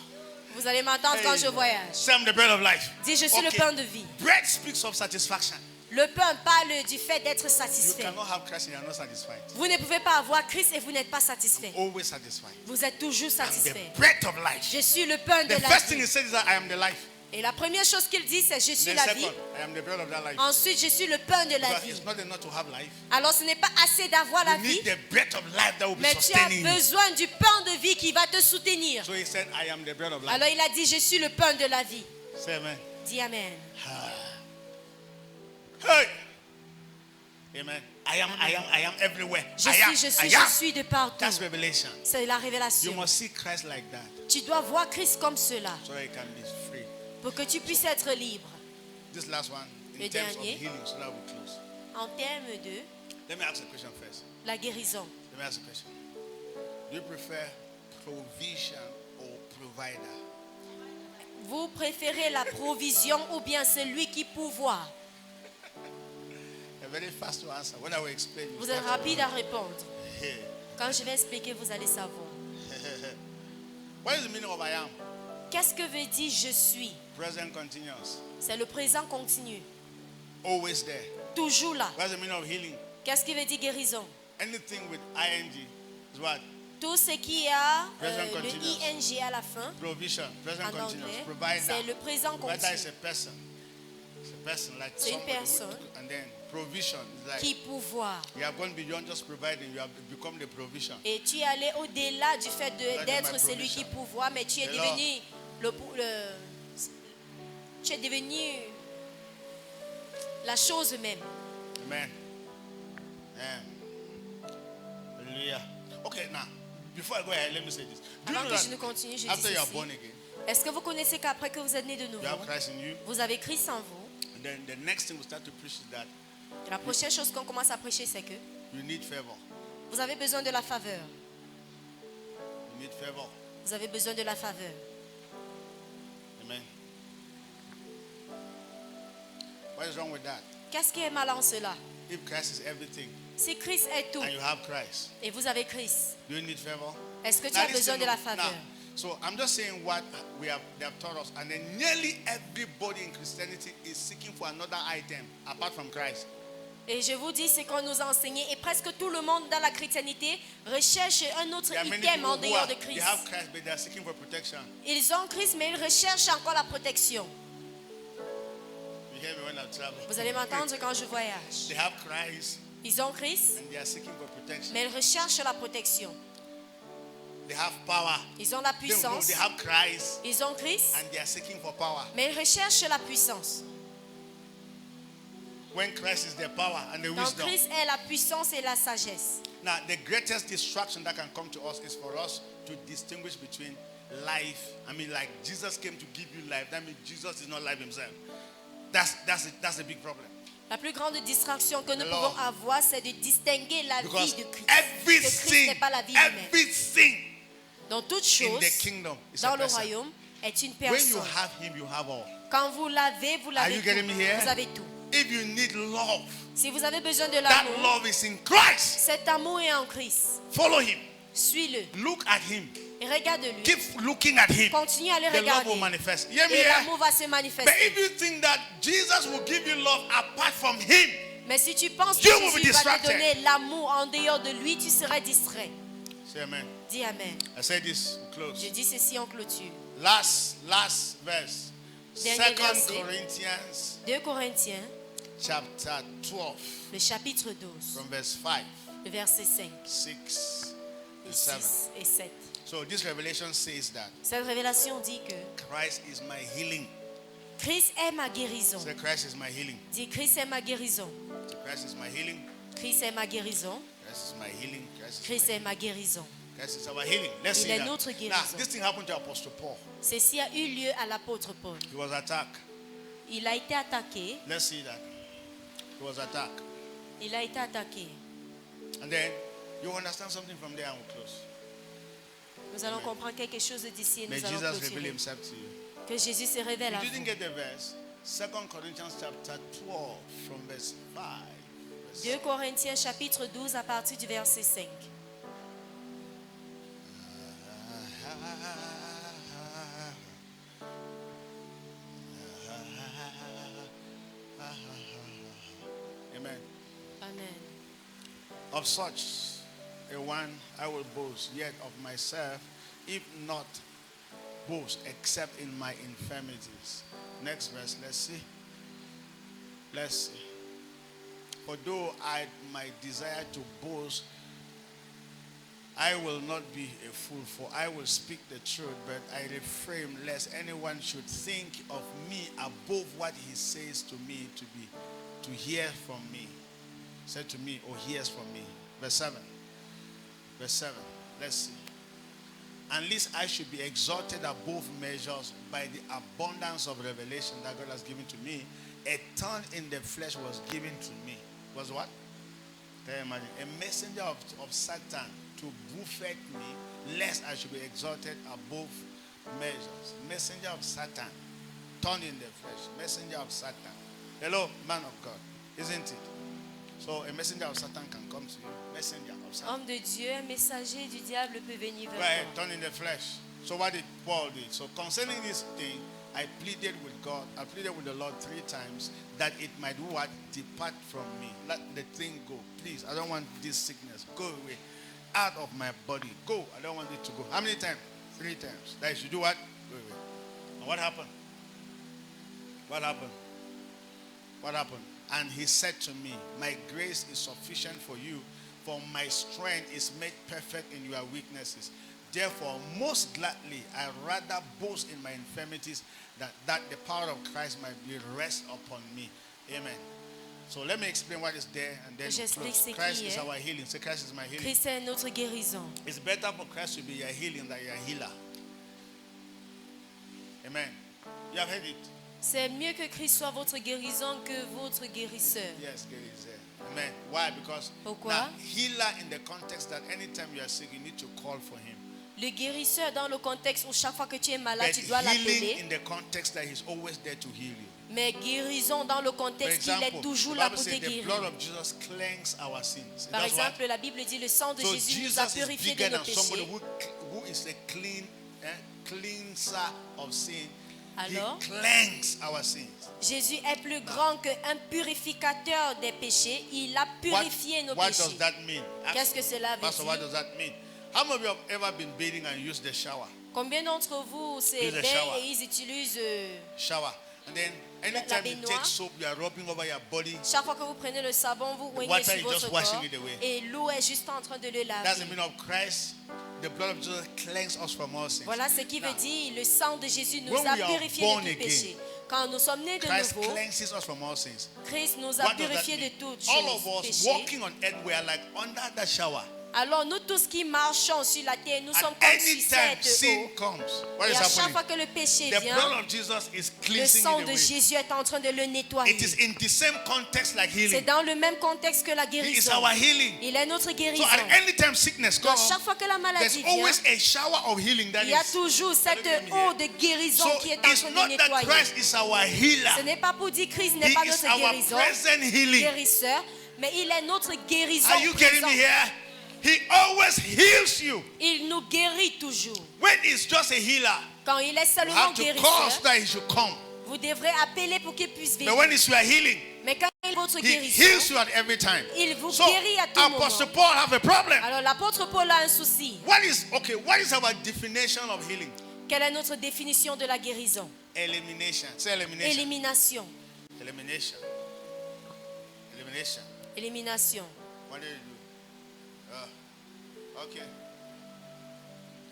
Vous allez m'entendre quand je voyage. Say I'm the bread of life. Dis, je suis le Okay. pain de vie. Bread speaks of satisfaction. Le pain parle du fait d'être You satisfait. cannot have Christ and you are not satisfied. Vous ne pouvez pas avoir Christ et vous n'êtes pas satisfait. Always satisfied. Vous êtes toujours The satisfait. bread of life. Je suis le pain de The la first thing vie. he said is that I am the life. Et la première chose qu'il dit, c'est je suis Then la vie. second, I am the bread of that life. Ensuite, je suis le pain de la Because vie. it's not enough to have life. Alors, ce n'est pas assez d'avoir la You vie, need the bread of life that will be mais tu as sustaining you. besoin du pain de vie qui va te soutenir. So he said, I am the bread of life. Alors, il a dit, je suis le pain de la vie. Say amen. Dis Amen. Hey. Amen. I am everywhere. Je I am. je suis de partout. That's revelation. C'est la You révélation. must see Christ like that Tu dois voir Christ comme cela so that you can be free. pour que tu puisses être libre. This last one, in Le terms of dernier. healing, so that we close. En termes de Let me ask a question first. la guérison. Let me ask a question. Do you prefer provision or provider? Vous préférez la provision ou bien celui qui pourvoit? A very fast to answer. When I will explain, you Vous êtes start to- rapide à répondre. Hey. Quand je vais expliquer, vous allez savoir. What is the meaning of I am? Qu'est-ce que veut dire je suis? Present continuous. C'est le présent continu. Always there. Toujours là. What's the meaning of healing? Qu'est-ce qui veut dire guérison? Anything with ing is what? Tout ce qui a Present le continuous. ing à la fin, Provision. Present en continuous. anglais, Provider. c'est le présent Provider is continu. a person. It's a person like C'est une somebody who- personne. and then provision is like Qui pourvoit. you have gone beyond just providing, you have become the provision. Et tu es allé au-delà du fait That is d'être my celui provision. qui pourvoit, mais tu es The Lord. devenu tu es devenu la chose même. Amen. Amen. Hallelujah. Okay, now, before I go ahead, let me say this. Do you Avant know que je ne that continue, je dis after you are ceci. born again, Est-ce que vous connaissez qu'après que vous êtes né de you nouveau, have Christ in you, vous avez Christ en vous? and then the next thing we start to preach is that La prochaine chose qu'on commence à prêcher, c'est que you need favor. Vous avez besoin de la faveur. You need favor. Vous avez besoin de la faveur. Amen. What is wrong with that? Qu'est-ce qui est mal en cela? If Christ is everything Si Christ est tout and you have Christ, et vous avez Christ, do you need favor? est-ce que tu Now, as besoin listen, de la now, faveur? so I'm just saying what they have taught us, and then nearly everybody in Christianity is seeking for another item apart from Christ. Et je vous dis ce qu'on nous a enseigné. Et presque tout le monde dans la chrétienté recherche un autre There are many item people en who dehors de they Christ. have Christ, but they are seeking for protection. Ils ont Christ, mais ils recherchent encore la protection. You hear me when I travel? Vous allez m'entendre quand je voyage. They have Christ Ils ont Christ, and they are seeking for protection. mais ils recherchent la protection. They have power. Ils ont la No, puissance. they have Christ Ils ont Christ, and they are seeking for power. mais ils recherchent la puissance. When Christ is their power and the Donc wisdom. Christ est la puissance et la sagesse. Now, the greatest distraction that can come to us is for us to distinguish between life. I mean, like Jesus came to give you life. That means Jesus is not life himself. That's a big problem. La plus grande distraction que nous Lord. pouvons avoir, c'est de distinguer la vie Because de Christ. Que Christ everything, n'est pas la vie humaine. everything Donc toute in chose the kingdom is dans a le person. royaume est une When you personne. have him, you have all. Quand vous l'avez, vous Are l'avez you getting me here? tout. Vous avez tout. If you need love, Si vous avez besoin de that l'amour, love is in Christ. cet amour est en Christ. Follow him. Suis-le Look at him. et regarde-le. Keep looking at him. Continue à le The love regarder. will manifest. You hear me Et here? l'amour va se But manifester. if you think that Jesus will give you love apart from him, Mais si tu penses que You will be Jésus va te distracted. donner l'amour en dehors de lui, tu seras distrait. say amen. Dis Amen. I say this, we close. Je dis ceci en clôture. Last verse. Dernier 2 verset. Corinthians 2 Corinthiens, chapter 12 le chapitre 12, from verse 5, le verset 5, 6, and 7. 6 et 7. So this revelation says that Cette révélation dit que Christ is my healing. Christ est ma guérison. Say Christ is my healing. Dis Christ est ma guérison. Say, Christ is my healing. Christ est ma guérison. Christ is my healing. Christ est ma guérison. Christ is our healing. Let's Il see est that. notre Now, guérison. this thing happened to Apostle Paul. Ceci a eu lieu à l'apôtre Paul. He was attacked. Il a été attaqué. Let's see that. He was attacked. Il a été attaqué. And then you understand something from there and we'll close. Nous allons comprendre quelque chose d'ici et May nous allons Jesus reveal clôturer. himself to you. Que Jésus se révèle à You didn't vous. get the verse. 2 Corinthians chapter 12 from verse 5. 2 Corinthiens chapitre 12 à partir du verset 5. Amen. Amen. Of such a one I will boast, yet of myself, if not boast, except in my infirmities. Next verse, let's see. Let's see. For though I might desire to boast, I will not be a fool, for I will speak the truth, but I refrain lest anyone should think of me above what he says to me to hear from me. Said to me or hears from me. Verse 7. Verse 7. Let's see. And lest I should be exalted above measures by the abundance of revelation that God has given to me, a thorn in the flesh was given to me. Was what? Can you imagine? A messenger of Satan to buffet me, lest I should be exalted above measures. Messenger of Satan. Thorn in the flesh. Messenger of Satan. Hello, man of God. Isn't it? So a messenger of Satan can come to you. Messenger of Satan. Homme de Dieu, un messager du diable peut venir vers Right, toi. thorn in the flesh. So what did Paul do? So concerning this thing, I pleaded with God, I pleaded with the Lord 3 times that it might do what? Depart from me. Let the thing go. Please, I don't want this sickness. Go away. Out of my body. Go. I don't want it to go. How many times? 3 times. That you should do what? Go away. And what happened? What happened? What happened? And he said to me, my grace is sufficient for you, for my strength is made perfect in your weaknesses. Therefore, most gladly, I rather boast in my infirmities, that the power of Christ might be rest upon me. Amen. So let me explain what is there and then J'explique ce qui Christ is est. our healing. Say, Christ is my healing. Christ est notre guérison. It's better for Christ to be your healing than your healer. Amen. You have heard it? C'est mieux que Christ soit votre guérison que votre guérisseur. Yes, get it there. Amen. Why? Because Pourquoi? now, healer in the context that anytime you are sick, you need to call for him. Le guérisseur dans le contexte où chaque fois que tu es malade, But tu dois healing l'appeler. in the context that he's always there to heal you. Mais guérison dans le For contexte qu'il example, est toujours the là Bible pour te says the guérir. blood of Jesus cleanses our sins. Par That's what- exemple, la Bible dit le sang de So Jésus nous a Jesus is purifié bigger de nos than somebody péchés. who is a cleanser of sin. Alors? He cleanses our sins. Jésus est plus grand qu'un purificateur des péchés. Il a purifié nos What does péchés. that mean? Qu'est-ce que cela veut Pastor, what dire? does that mean? How many of you have ever been bathing and used the shower? Combien d'entre vous Use a s'éveillent shower. et ils utilisent Shower. And then la anytime you baignoire. take soap, you are rubbing over your body. chaque fois que vous prenez le savon, vous oignez water sur is votre just washing corps it away. et l'eau est juste en train de le That's the laver. meaning of Christ. The blood of Jesus cleanses us from all sins. Voilà ce qui veut dire le sang de Jésus nous when a we are purifiés born de tout again, péché. Quand nous sommes nés de Christ nouveau, cleanses us from all sins. Christ nous a What does that purifiés mean? de toutes All of choses, us péchés. walking on earth, we are like under the shower. Alors nous tous qui marchons sur la terre, nous At sommes comme any sur time cette sin eau. comes, what Et is à chaque happening? fois que le péché The vient, blood of Jesus is le cleansing sang it de away. Jésus est en train de le nettoyer. It is in the same context like C'est healing. dans le même contexte que la It is guérison. our healing. Il est notre So guérison. at any time sickness Donc comes, chaque fois que la there's maladie vient, always a shower of healing that il y a is. toujours cette eau de guérison So qui est en it's train de not that nettoyer. Christ is our healer. Ce n'est pas pour dire Christ He n'est pas is notre our guérison, present healing. guérisseur, mais il est notre guérison Are you getting présent. me here? He always heals you. Il nous guérit toujours. When he's just a healer, Quand il est you seulement have to call guérisseur, so that he should come. vous devrez appeler pour qu'il puisse But venir. when it's your healing, Mais quand il est votre he guérisseur, heals you at every time. il vous So guérit à tout Apostle moment. Paul have a problem. Alors l'apôtre Paul a un souci. What is our definition of healing? Quelle est notre définition de la guérison? Elimination. Say elimination. Élimination. Elimination. Elimination. Élimination. What do you do? Okay.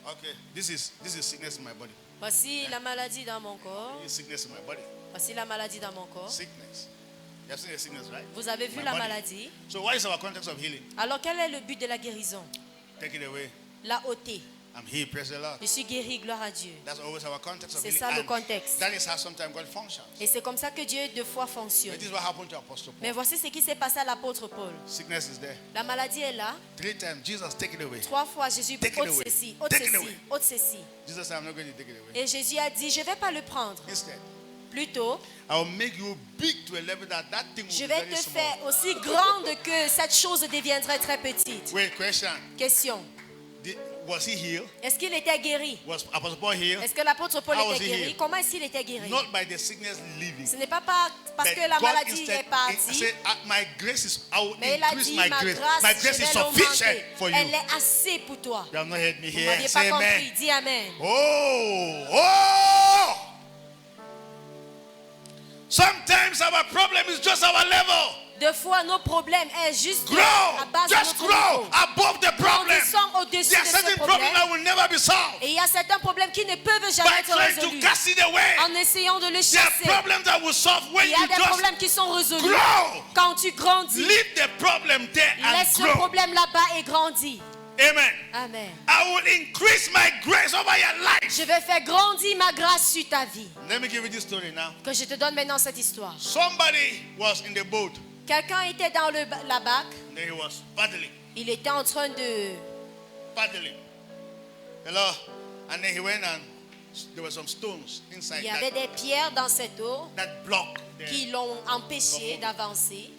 Okay. This is sickness in my body. Voici la maladie dans mon corps. This is sickness in my body. Voici la maladie dans mon corps. Sickness. You have seen the sickness, right? Vous avez vu My la body. maladie. So what is our context of healing? Alors quel est le but de la guérison? Take it away. La ôter. I'm healed, praise the Lord. Je suis guéri, gloire à Dieu. That's always our context of C'est healing. ça le And contexte. that is how sometimes God functions. Et c'est comme ça que Dieu de fois But fonctionne. this is what happened to Apostle Mais Paul. voici ce qui s'est passé à l'apôtre Paul. Sickness is there. La maladie est là. 3 times, Jesus, take it away. 3 fois Jésus Take it ôte away. ceci, ôte Take it ceci, away. ôte ceci. Jesus said, I'm not going to take it away. Et Jésus a dit, je ne vais pas le prendre. Instead, Plutôt, I will make you big to a level that thing will je be vais very te small. faire aussi grande que cette chose deviendrait très petite. Wait, question. Question. Was he healed? Est-ce qu'il était guéri? Was Apostle Paul healed? Est-ce que l'apôtre Paul How was était he guéri? healed? Comment est-ce qu'il était guéri? Not by the sickness leaving. Ce n'est pas parce But que la God maladie instead est partie, said, my grace is, I will mais il a increase dit, my ma grace. grâce, My je grace is vais sufficient l'augmenter. for you. Elle est assez pour toi. You have not heard me Vous here. m'aviez Say pas amen. compris. Dis Amen. Oh! Sometimes our problem is just our level. Deux fois, nos problèmes est juste Grow. à base de Just notre grow niveau. above the problem. Grandissons au-dessus There are de ce certain problems problème. that will never be solved. Et il y a certains problèmes qui ne peuvent By jamais être trying to résolus. cast it away. En essayant de le There are chasser. problems that will solve when Il y a you des just problèmes qui sont résolus grow. quand tu grandis. Leave the problem there and Laisse ce grow. problème là-bas et grandis. Amen. Amen. I will increase my grace over your life. Je vais faire grandir ma grâce sur ta vie. Let me give you this story now. Que je te donne maintenant cette histoire. Somebody was in the boat Quelqu'un était dans la barque. and then he was paddling. Il était en train de... Paddling. Hello? And then he went and there were some stones inside Il y avait des pierres dans cette eau that block qui there. l'ont empêché d'avancer.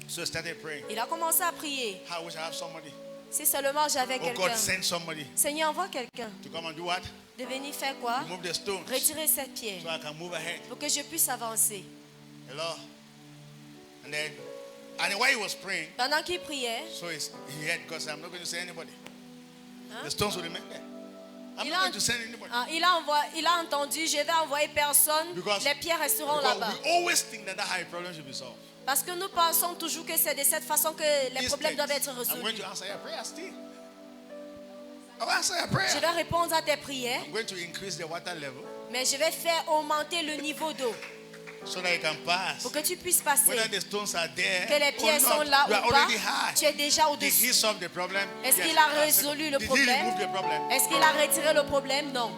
So he started praying. Il a commencé à prier. I wish I have somebody. Si seulement j'avais Oh quelqu'un. God, send somebody Seigneur, envoie quelqu'un to come and do what? de venir faire quoi? Remove the stones Retirer cette pierre so I can move ahead. pour que je puisse avancer. Hello? And while he was praying, Pendant qu'il priait, so he had God said, I'm not going to send anybody. Huh? The stones will remain there. I'm Il not a, going to send anybody. il a entendu, je vais envoyer personne, Because- les pierres resteront Because là-bas. we always think that how a problem should be solved. Parce que nous pensons toujours que c'est de cette façon que les problèmes doivent être I'm going résolus. to answer your prayer still. I'll answer your Je prayer. vais répondre à tes prières, I'm going to increase the water level mais je vais faire augmenter le niveau d'eau so that you can pass. pour que tu puisses passer. Whether the stones are there Que les pierres or sont not, là you are ou pas, already high. tu es déjà Did he au-dessus. solve the problem? Est-ce Yes. qu'il a résolu le Did he problème? remove the problem? Est-ce qu'il a retiré le problème? Non.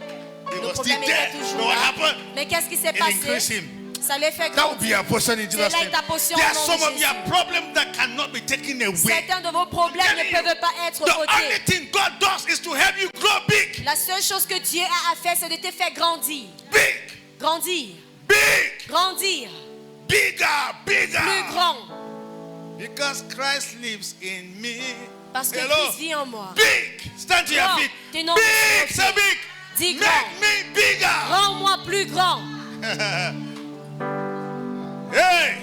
He Le was problème still there. était toujours But what là. happened? Mais qu'est-ce qui s'est It increased passé? him. Ça les fait That will be grandir. your portion in Jesus' C'est là name. ta portion There au are nom some de of your Jésus. problems that cannot be taken away. Certains de vos problèmes I'm ne telling peuvent pas être The only ôtés. thing God does is to help you grow big. La seule chose que Dieu a à faire, c'est de te faire grandir. Big. Grandir. Big. Grandir. Bigger. Bigger. Plus grand. Because Christ lives in me. Parce que Hello. Christ vit en moi. Big. Stand to your Grand. feet. Tes noms Big. sont Say big. Dis Make grand. me bigger. Rends-moi plus grand. Hey.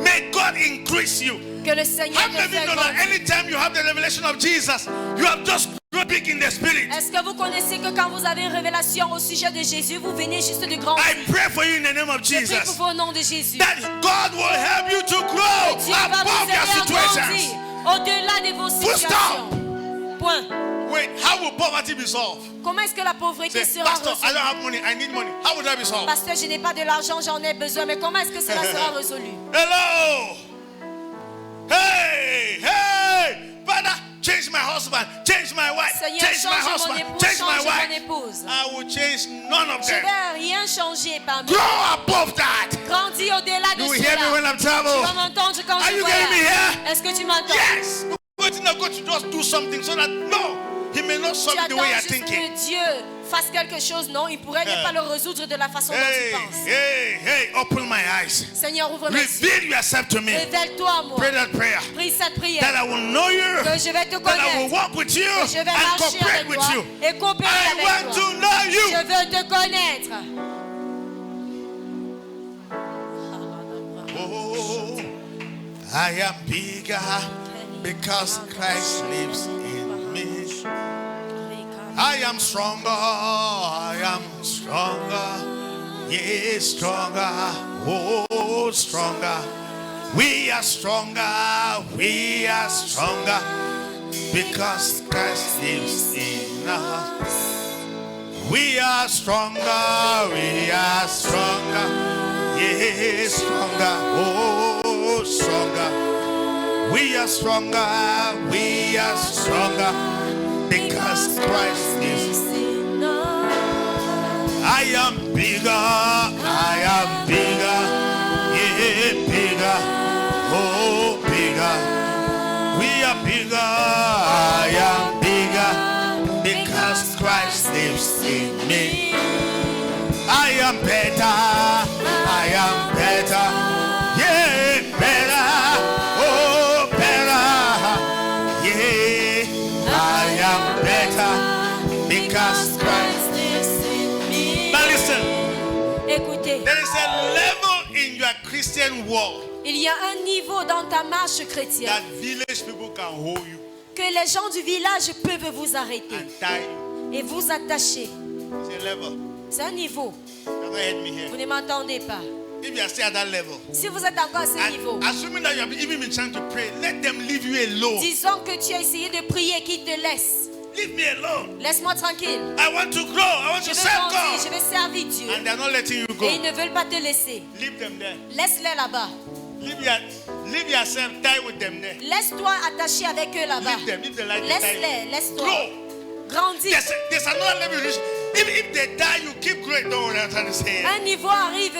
May God increase you. Que le Seigneur How te many of you fait know that grandir. anytime you have the revelation of Jesus, you have just grown big in the spirit? Est-ce que vous connaissez que quand vous avez une révélation au sujet de Jésus, vous venez juste de grandir? I pray for you in the name of Je prie pour Jesus vous au nom de Jésus. that God will help you to grow Dieu va vous above aider your à situations. grandir au-delà de vos situations. Point. Wait, how will poverty be solved? Comment est-ce que la pauvreté Say, sera Pastor, I résolue? don't have money, I need money. How would that be solved? Pasteur, je n'ai pas de l'argent, j'en ai besoin. Mais comment est-ce que cela sera résolu? Hello! Hey! Hey! Father, change my husband, change my wife, Seigneur, change my change mon husband, époux, change my change mon wife. épouse. I will change none of Je them. vais rien changer parmi Grow eux. above that. Grandis au-delà de You will hear me when cela. I'm Tu vas traveling. m'entendre quand Are je you getting me voyage. here? Est-ce que tu m'entends? Yes. We're not going to just do something so that no, he may not Tu solve it the way attends you're juste thinking. que Dieu fasse quelque chose. Non, il pourrait ne pas le résoudre de la façon dont Hey, tu penses. hey, open my eyes. Seigneur, ouvre mes yeux. Reveal yourself to me. Révèle-toi à moi. Pray that prayer. Prie cette That prière. I will know you. Que je vais te That I will connaître. walk with you Que je vais and marcher cooperate avec with toi you. et coopérer I avec want toi. to know you. Je veux te connaître. Oh, I am bigger because Christ lives in me. I am stronger. I am stronger. Yes, stronger. Oh, stronger. We are stronger. We are stronger because Christ lives in us. We are stronger. We are stronger. Yes, stronger. Oh, stronger. We are stronger. We are stronger because Christ is. I am bigger. I am bigger. Yeah, bigger. Oh, bigger. We are bigger. I am bigger because Christ lives in me. I am better. I am better. Yeah, better. Oh, better. Yeah, I am better because Christ lives in me. Now listen, Écoutez, there is a level in your Christian walk il y a un niveau dans ta marche chrétienne that village people can hold you que les gens du village peuvent vous arrêter and tie you. et vous attacher. It's a level. C'est un niveau. You haven't heard me here. Vous ne m'entendez pas. If you are still at that level, Si vous êtes encore à ce niveau, and assuming that you have even been trying to pray, let them leave you alone. disons que tu as essayé de prier, qu'il te laisse. Leave me alone. Laisse-moi tranquille. I want to grow. I want Je to veux serve grandir, je God. vais servir Dieu. And they're not letting you go. Et ils ne veulent pas te laisser. Leave them there. Laisse-les là-bas. Leave yourself tie with them there. Laisse-toi attaché avec eux là-bas. Leave them. Leave the light. Laisse-les, laisse-toi. Grow. Grandis. There's another level. If they die, you keep growing. Don't worry, I'm trying to say. Un niveau arrive,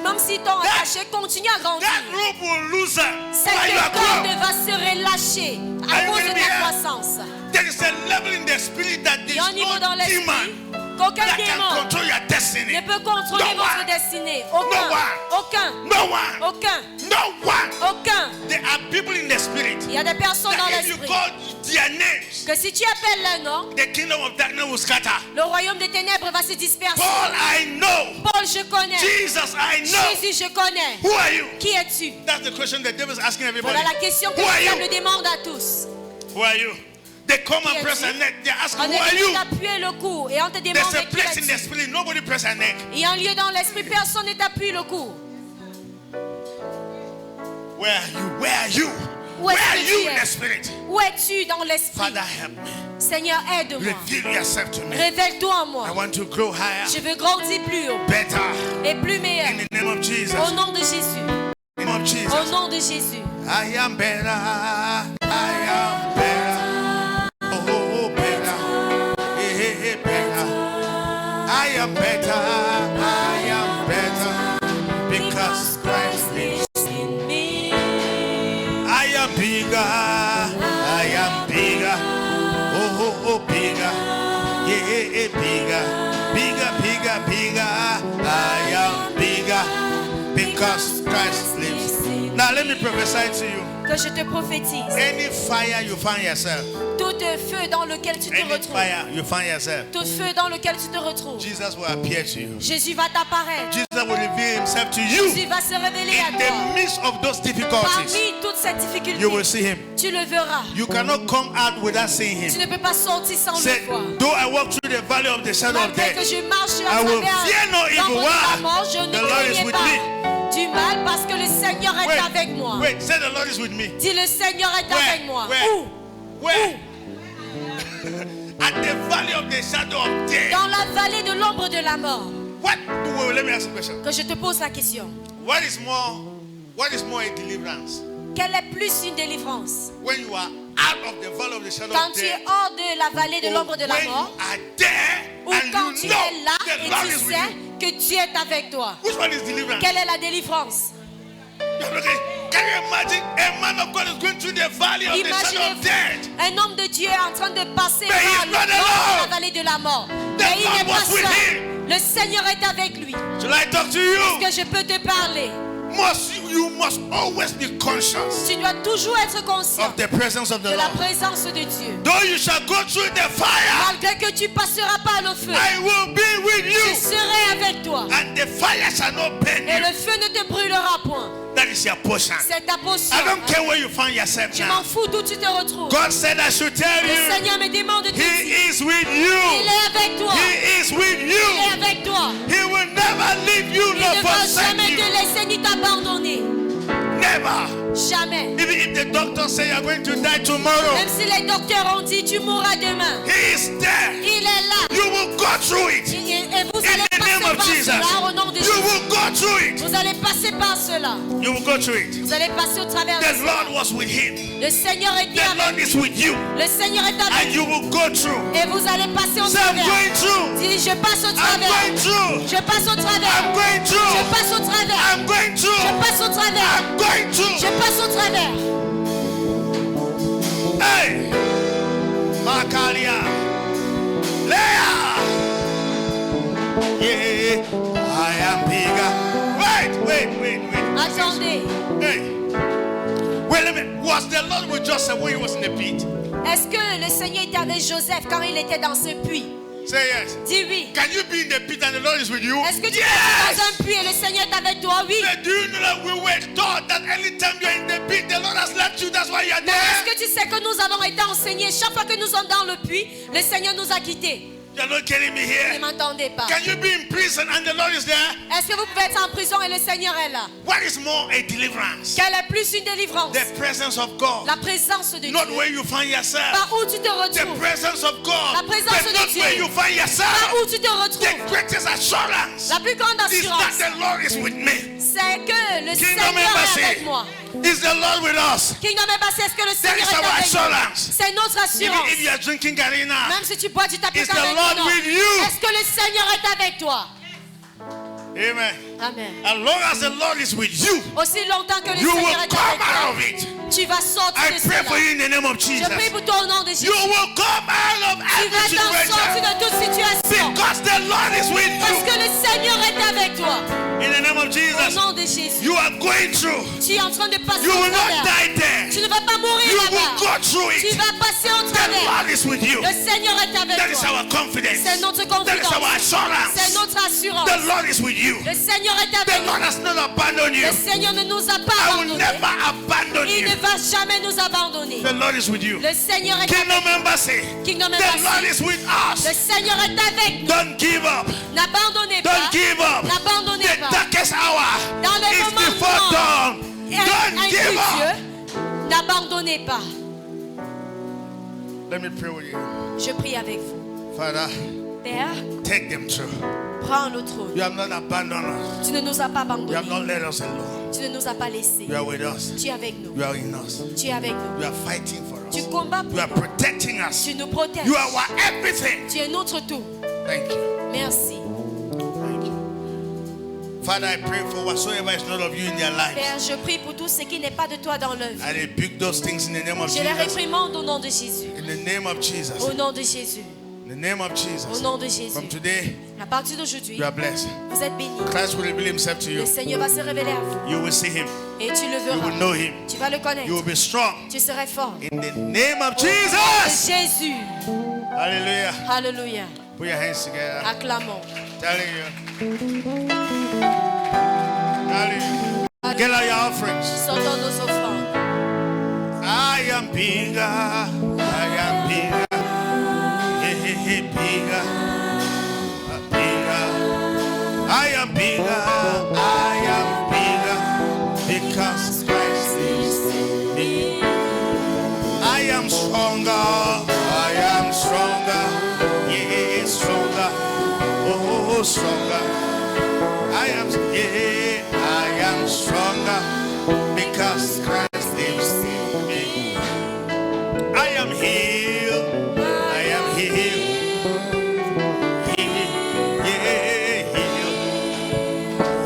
même si t'ont attaché, continue à grandir. That rope will lose her. Cette While you are corde growing. va se relâcher à Are you cause de getting me ta here? croissance. There is a level in the spirit that Il y a un there's niveau dans no l'esprit demon qu'aucun that can démon control your destiny. ne peut contrôler No votre one. destinée. Aucun. No one. Aucun. No one. Aucun. No one. Aucun. There are people in the spirit Il y a des personnes dans that if you l'esprit call their names, que si tu appelles leur nom, the kingdom of darkness will scatter. le royaume des ténèbres va se disperser. Paul, I know. Paul, je connais. Jesus, I know. Jésus, je connais. Who are you? Qui es-tu? That's the question the devil is asking everybody. Voilà la question que Who are le diable you? demande à tous. Who are you? They come Qui and press es-tu? a neck. They're asking, On who are est you? venu t'appuyer le cou et on te demande There's a qui place in the es-tu. spirit. Nobody press a neck. Il y a un lieu dans l'esprit, personne ne t'appuie le cou. Where are you? Where are you? Où Where est-ce are que you tu in es? the spirit? Où es-tu dans l'esprit? Father, help me. Seigneur, aide-moi. Reveal yourself to me. Révèle-toi à I moi. want to grow higher, Je veux grandir plus haut better. et plus meilleur. In the name of Jesus. Au nom de Jésus. In the name of Au Jesus. nom de Jésus. I am better. I am better. Oh, better. Better. I am bigger. I am bigger. Oh, oh, oh, bigger. Yeah, bigger. Bigger, bigger, bigger. I am bigger because Christ lives. Now let me prophesy to you. Que je te prophétise. Any fire you find yourself. Tout feu dans lequel tu te Any retrouves. fire you find yourself. Tout feu dans lequel tu te retrouves. Jesus will appear to you. Jésus va t'apparaître. Jesus will reveal himself to you. Jésus va se révéler à In toi. the midst of those difficulties, Parmi toutes ces difficultés, you will see him. tu le verras. You cannot come out without seeing Tu him. ne peux pas sortir sans Say, le voir. though I walk through the valley of the shadow of Malgré que death, je marche I à will travers fear no evil. l'ombre de la mort, je Why? ne The Lord is craignais with pas me. du mal parce que le Seigneur est avec moi. Wait, say the Lord is with me. Dis le Seigneur est avec moi. Where? Où? Where? At the valley of the shadow of death. Dans la vallée de l'ombre de la mort. What? Wait, let me ask you a question. Que je te pose la question. What is more a deliverance? Quelle est plus une délivrance? When you are out of the valley of the shadow Quand of tu es death, hors de la vallée de or l'ombre de la when mort, you are there ou and quand you tu know es là the et Lord tu is with sais you. que Dieu est avec toi. Which one is deliverance? Quelle est la délivrance? Okay. Can you imagine a man of God is going through the valley of the shadow of death? Imaginez-vous, un homme de Dieu est en train de passer But he's par not le bord de la alone. vallée de la mort. The Mais il Lord n'est pas was with seul. him. Le Seigneur est avec lui. Shall I talk to you? Que je peux te parler. You must always be conscious Tu dois toujours être conscient of the presence of the de la Lord. présence de Dieu. Though you shall go through the fire, Malgré que tu passeras par le feu, I will be with je you, serai avec toi. and the fire shall not burn Et you. le feu ne te brûlera point. That is your portion. C'est ta portion. I don't care where you find yourself Je m'en now. fous d'où tu te retrouves. God said I should tell Le you, Seigneur me demande de te dire, He is with il you. est avec toi. He is with Il est you. avec toi. He will never leave you Il nor ne va forsake jamais you. te laisser ni t'abandonner. Never. Jamais. Even if the doctor say you're going to die tomorrow, Même si les docteurs ont dit tu mourras demain, He is there. il est là. You will go through it. Et vous In allez the name passer of par Jesus. cela au nom de You Jésus. will go through it. Vous allez passer par cela. You will go through it. Vous allez passer au travers de The cela. Lord was with him. Le Seigneur était The Lord avec is lui. with you. Le Seigneur est And avec you lui. will go through. Et vous allez passer au Say, I'm travers. going through. Dis, je passe au I'm travers. going through. Je passe au travers. I'm going Je through. passe au travers. I'm going Je through. passe au travers. I'm going through. Je passe au travers. Hey. Makalia. Leah. Yeah. I am bigger. Wait. Attendez. Hey. Wait a minute. Was the Lord with Joseph when he was in the pit? Est-ce que le Seigneur était avec Joseph quand il était dans ce puits? Say yes. Dis oui. Can you be in the pit and the Lord is with you? Est-ce que tu es dans Yes. un puits et le Seigneur est avec toi? Oui. Say, do you know that we were taught that anytime you're in the pit, the Lord has left you? That's why you're Mais est-ce there. que tu sais que nous avons été enseignés? Chaque fois que nous sommes dans le puits, le Seigneur nous a quittés. You're not getting me Vous here. ne m'entendez pas. Can you be in prison and the Lord is there? Est-ce que vous pouvez être en prison et le Seigneur est là? What is more a deliverance? Quelle est plus une délivrance? The presence of God. La présence de Dieu. Not where you find yourself. Pas où tu te The retrouves. presence of God. La présence But de not Dieu. where you find Pas yourself. où tu te The retrouves. greatest assurance La plus grande is that assurance, the Lord is with me. c'est que le Kingdom Seigneur est Embassy. avec moi. Is the Lord with us? Kingdom Embassy, est-ce que le That Seigneur is est our avec nous? assurance. C'est notre Even assurance. if you are drinking Garina, Même si tu bois du tapis is the avec Lord nous, with you? est-ce que le Seigneur est avec toi? amen. Amen. As long as the Lord is with you, Aussi longtemps que le you Seigneur will est come avec out toi, of it. tu vas sortir I de pray for cela. you in the name of Je Jesus. prie pour toi au nom de Jésus. You will come out of Tu every vas t'en sortir situation de toute situation. because the Lord is with Parce you. que le Seigneur est avec toi. In the name of Au Jesus, nom de Jésus. you are going through. Tu es en train de passer You au will not travers. die there. Tu ne vas pas mourir You will là-bas. go through Tu it. vas passer au The travers. Lord is with you. Le Seigneur est That avec is toi. our confidence. C'est notre That is our confidence. C'est assurance. notre assurance. The Lord is with you. Le Seigneur est The avec Lord nous. has not abandoned you. Le Seigneur ne nous a pas I will abandonnés. never abandon Il you. ne va jamais nous abandonner. The Lord is with you. Le Seigneur est avec Kingdom Embassy. Kingdom The Lord Embassy. is with Le us. Seigneur est avec nous. Don't give up. N'abandonnez pas. Don't give up. N'abandonnez The pas. darkest hour Dans les is moments before dawn. Et Don't give up. Dieu, n'abandonnez pas. Let me pray with you. Je prie avec vous. Father, Père, take them through. prends le trône. You have not abandoned us. Tu ne nous as pas You have abandonnés. not let us alone. Tu ne nous as pas laissés. You are with us. Tu es avec nous. You are in us. Tu es avec nous. You are fighting for Tu us. combats You pour are nous. protecting us. Tu nous protèges. You are our everything. Tu es notre tout. Thank you. Merci. Thank you. Father, I pray for whatsoever is not of you in their lives. Père, je prie pour tout ce qui n'est pas de toi dans leur vie. I rebuke those things in the name of Je les Jesus. réprimande au nom de Jésus. In the name of Jesus. Au nom de Jésus. In the name of Au Jesus. nom de Jésus. From today, À partir d'aujourd'hui, you are blessed. vous êtes bénis. Christ will reveal himself to Le you. Seigneur va se révéler à vous. You will see him. Et tu le You will verras. know him. Tu vas le connaître. You will be strong. Tu seras fort. In the name of Au nom de Jesus. Jésus. Hallelujah. Alléluia. Put your hands together. Acclamons. Telling you. Hallelujah. Get out your offerings. Sortons nos offrandes. I am bigger. I am bigger. Hey, hey, hey, bigger. Bigger. I am bigger. I am bigger. Because Christ is in me. I am stronger. I am stronger. Yeah, stronger. Oh, stronger. I am stronger because Christ lives in me. I am healed. I am healed. Yeah, healed.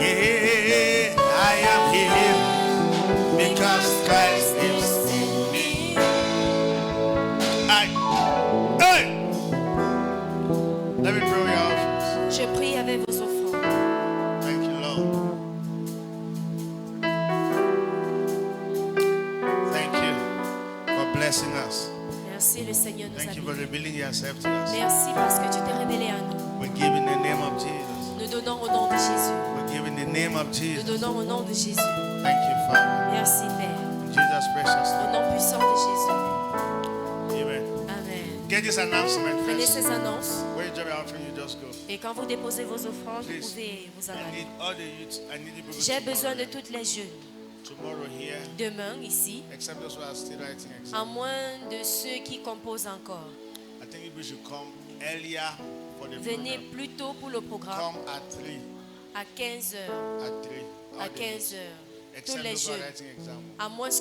Yeah, I am healed because Christ lives in me. Hey! Let me pray with your offerings. Je prie avec vos offrandes. Thank you, Lord. Thank you for blessing us. Merci, le Seigneur nous a Thank you for bénis. revealing yourself to us. Merci parce que tu t'es révélé à nous. We give in the name of Jesus. Nous donnons au nom de Jésus. We give in the name of Nous Jesus. donnons au nom de Jésus. Thank you, Father. Merci, Père. In Jesus' precious Au name. nom puissant de Jésus. Amen. Amen. Get this announcement Prenez first. ces annonces. Where you drop your offering, you just go. Et quand vous déposez vos offrandes, vous Please. pouvez vous en I aller. need all the youth. I need you people J'ai tomorrow. besoin de toutes les jeunes. Tomorrow here, Demain, ici, except those who are still writing à exam. moins de ceux qui composent encore. I think you people should come earlier for the Venez program. plus tôt pour le programme. Come at 3. À 15 heures. At 3. À All the youth. 15 heures. Tous Except les those who are jeunes. writing exam. À moins que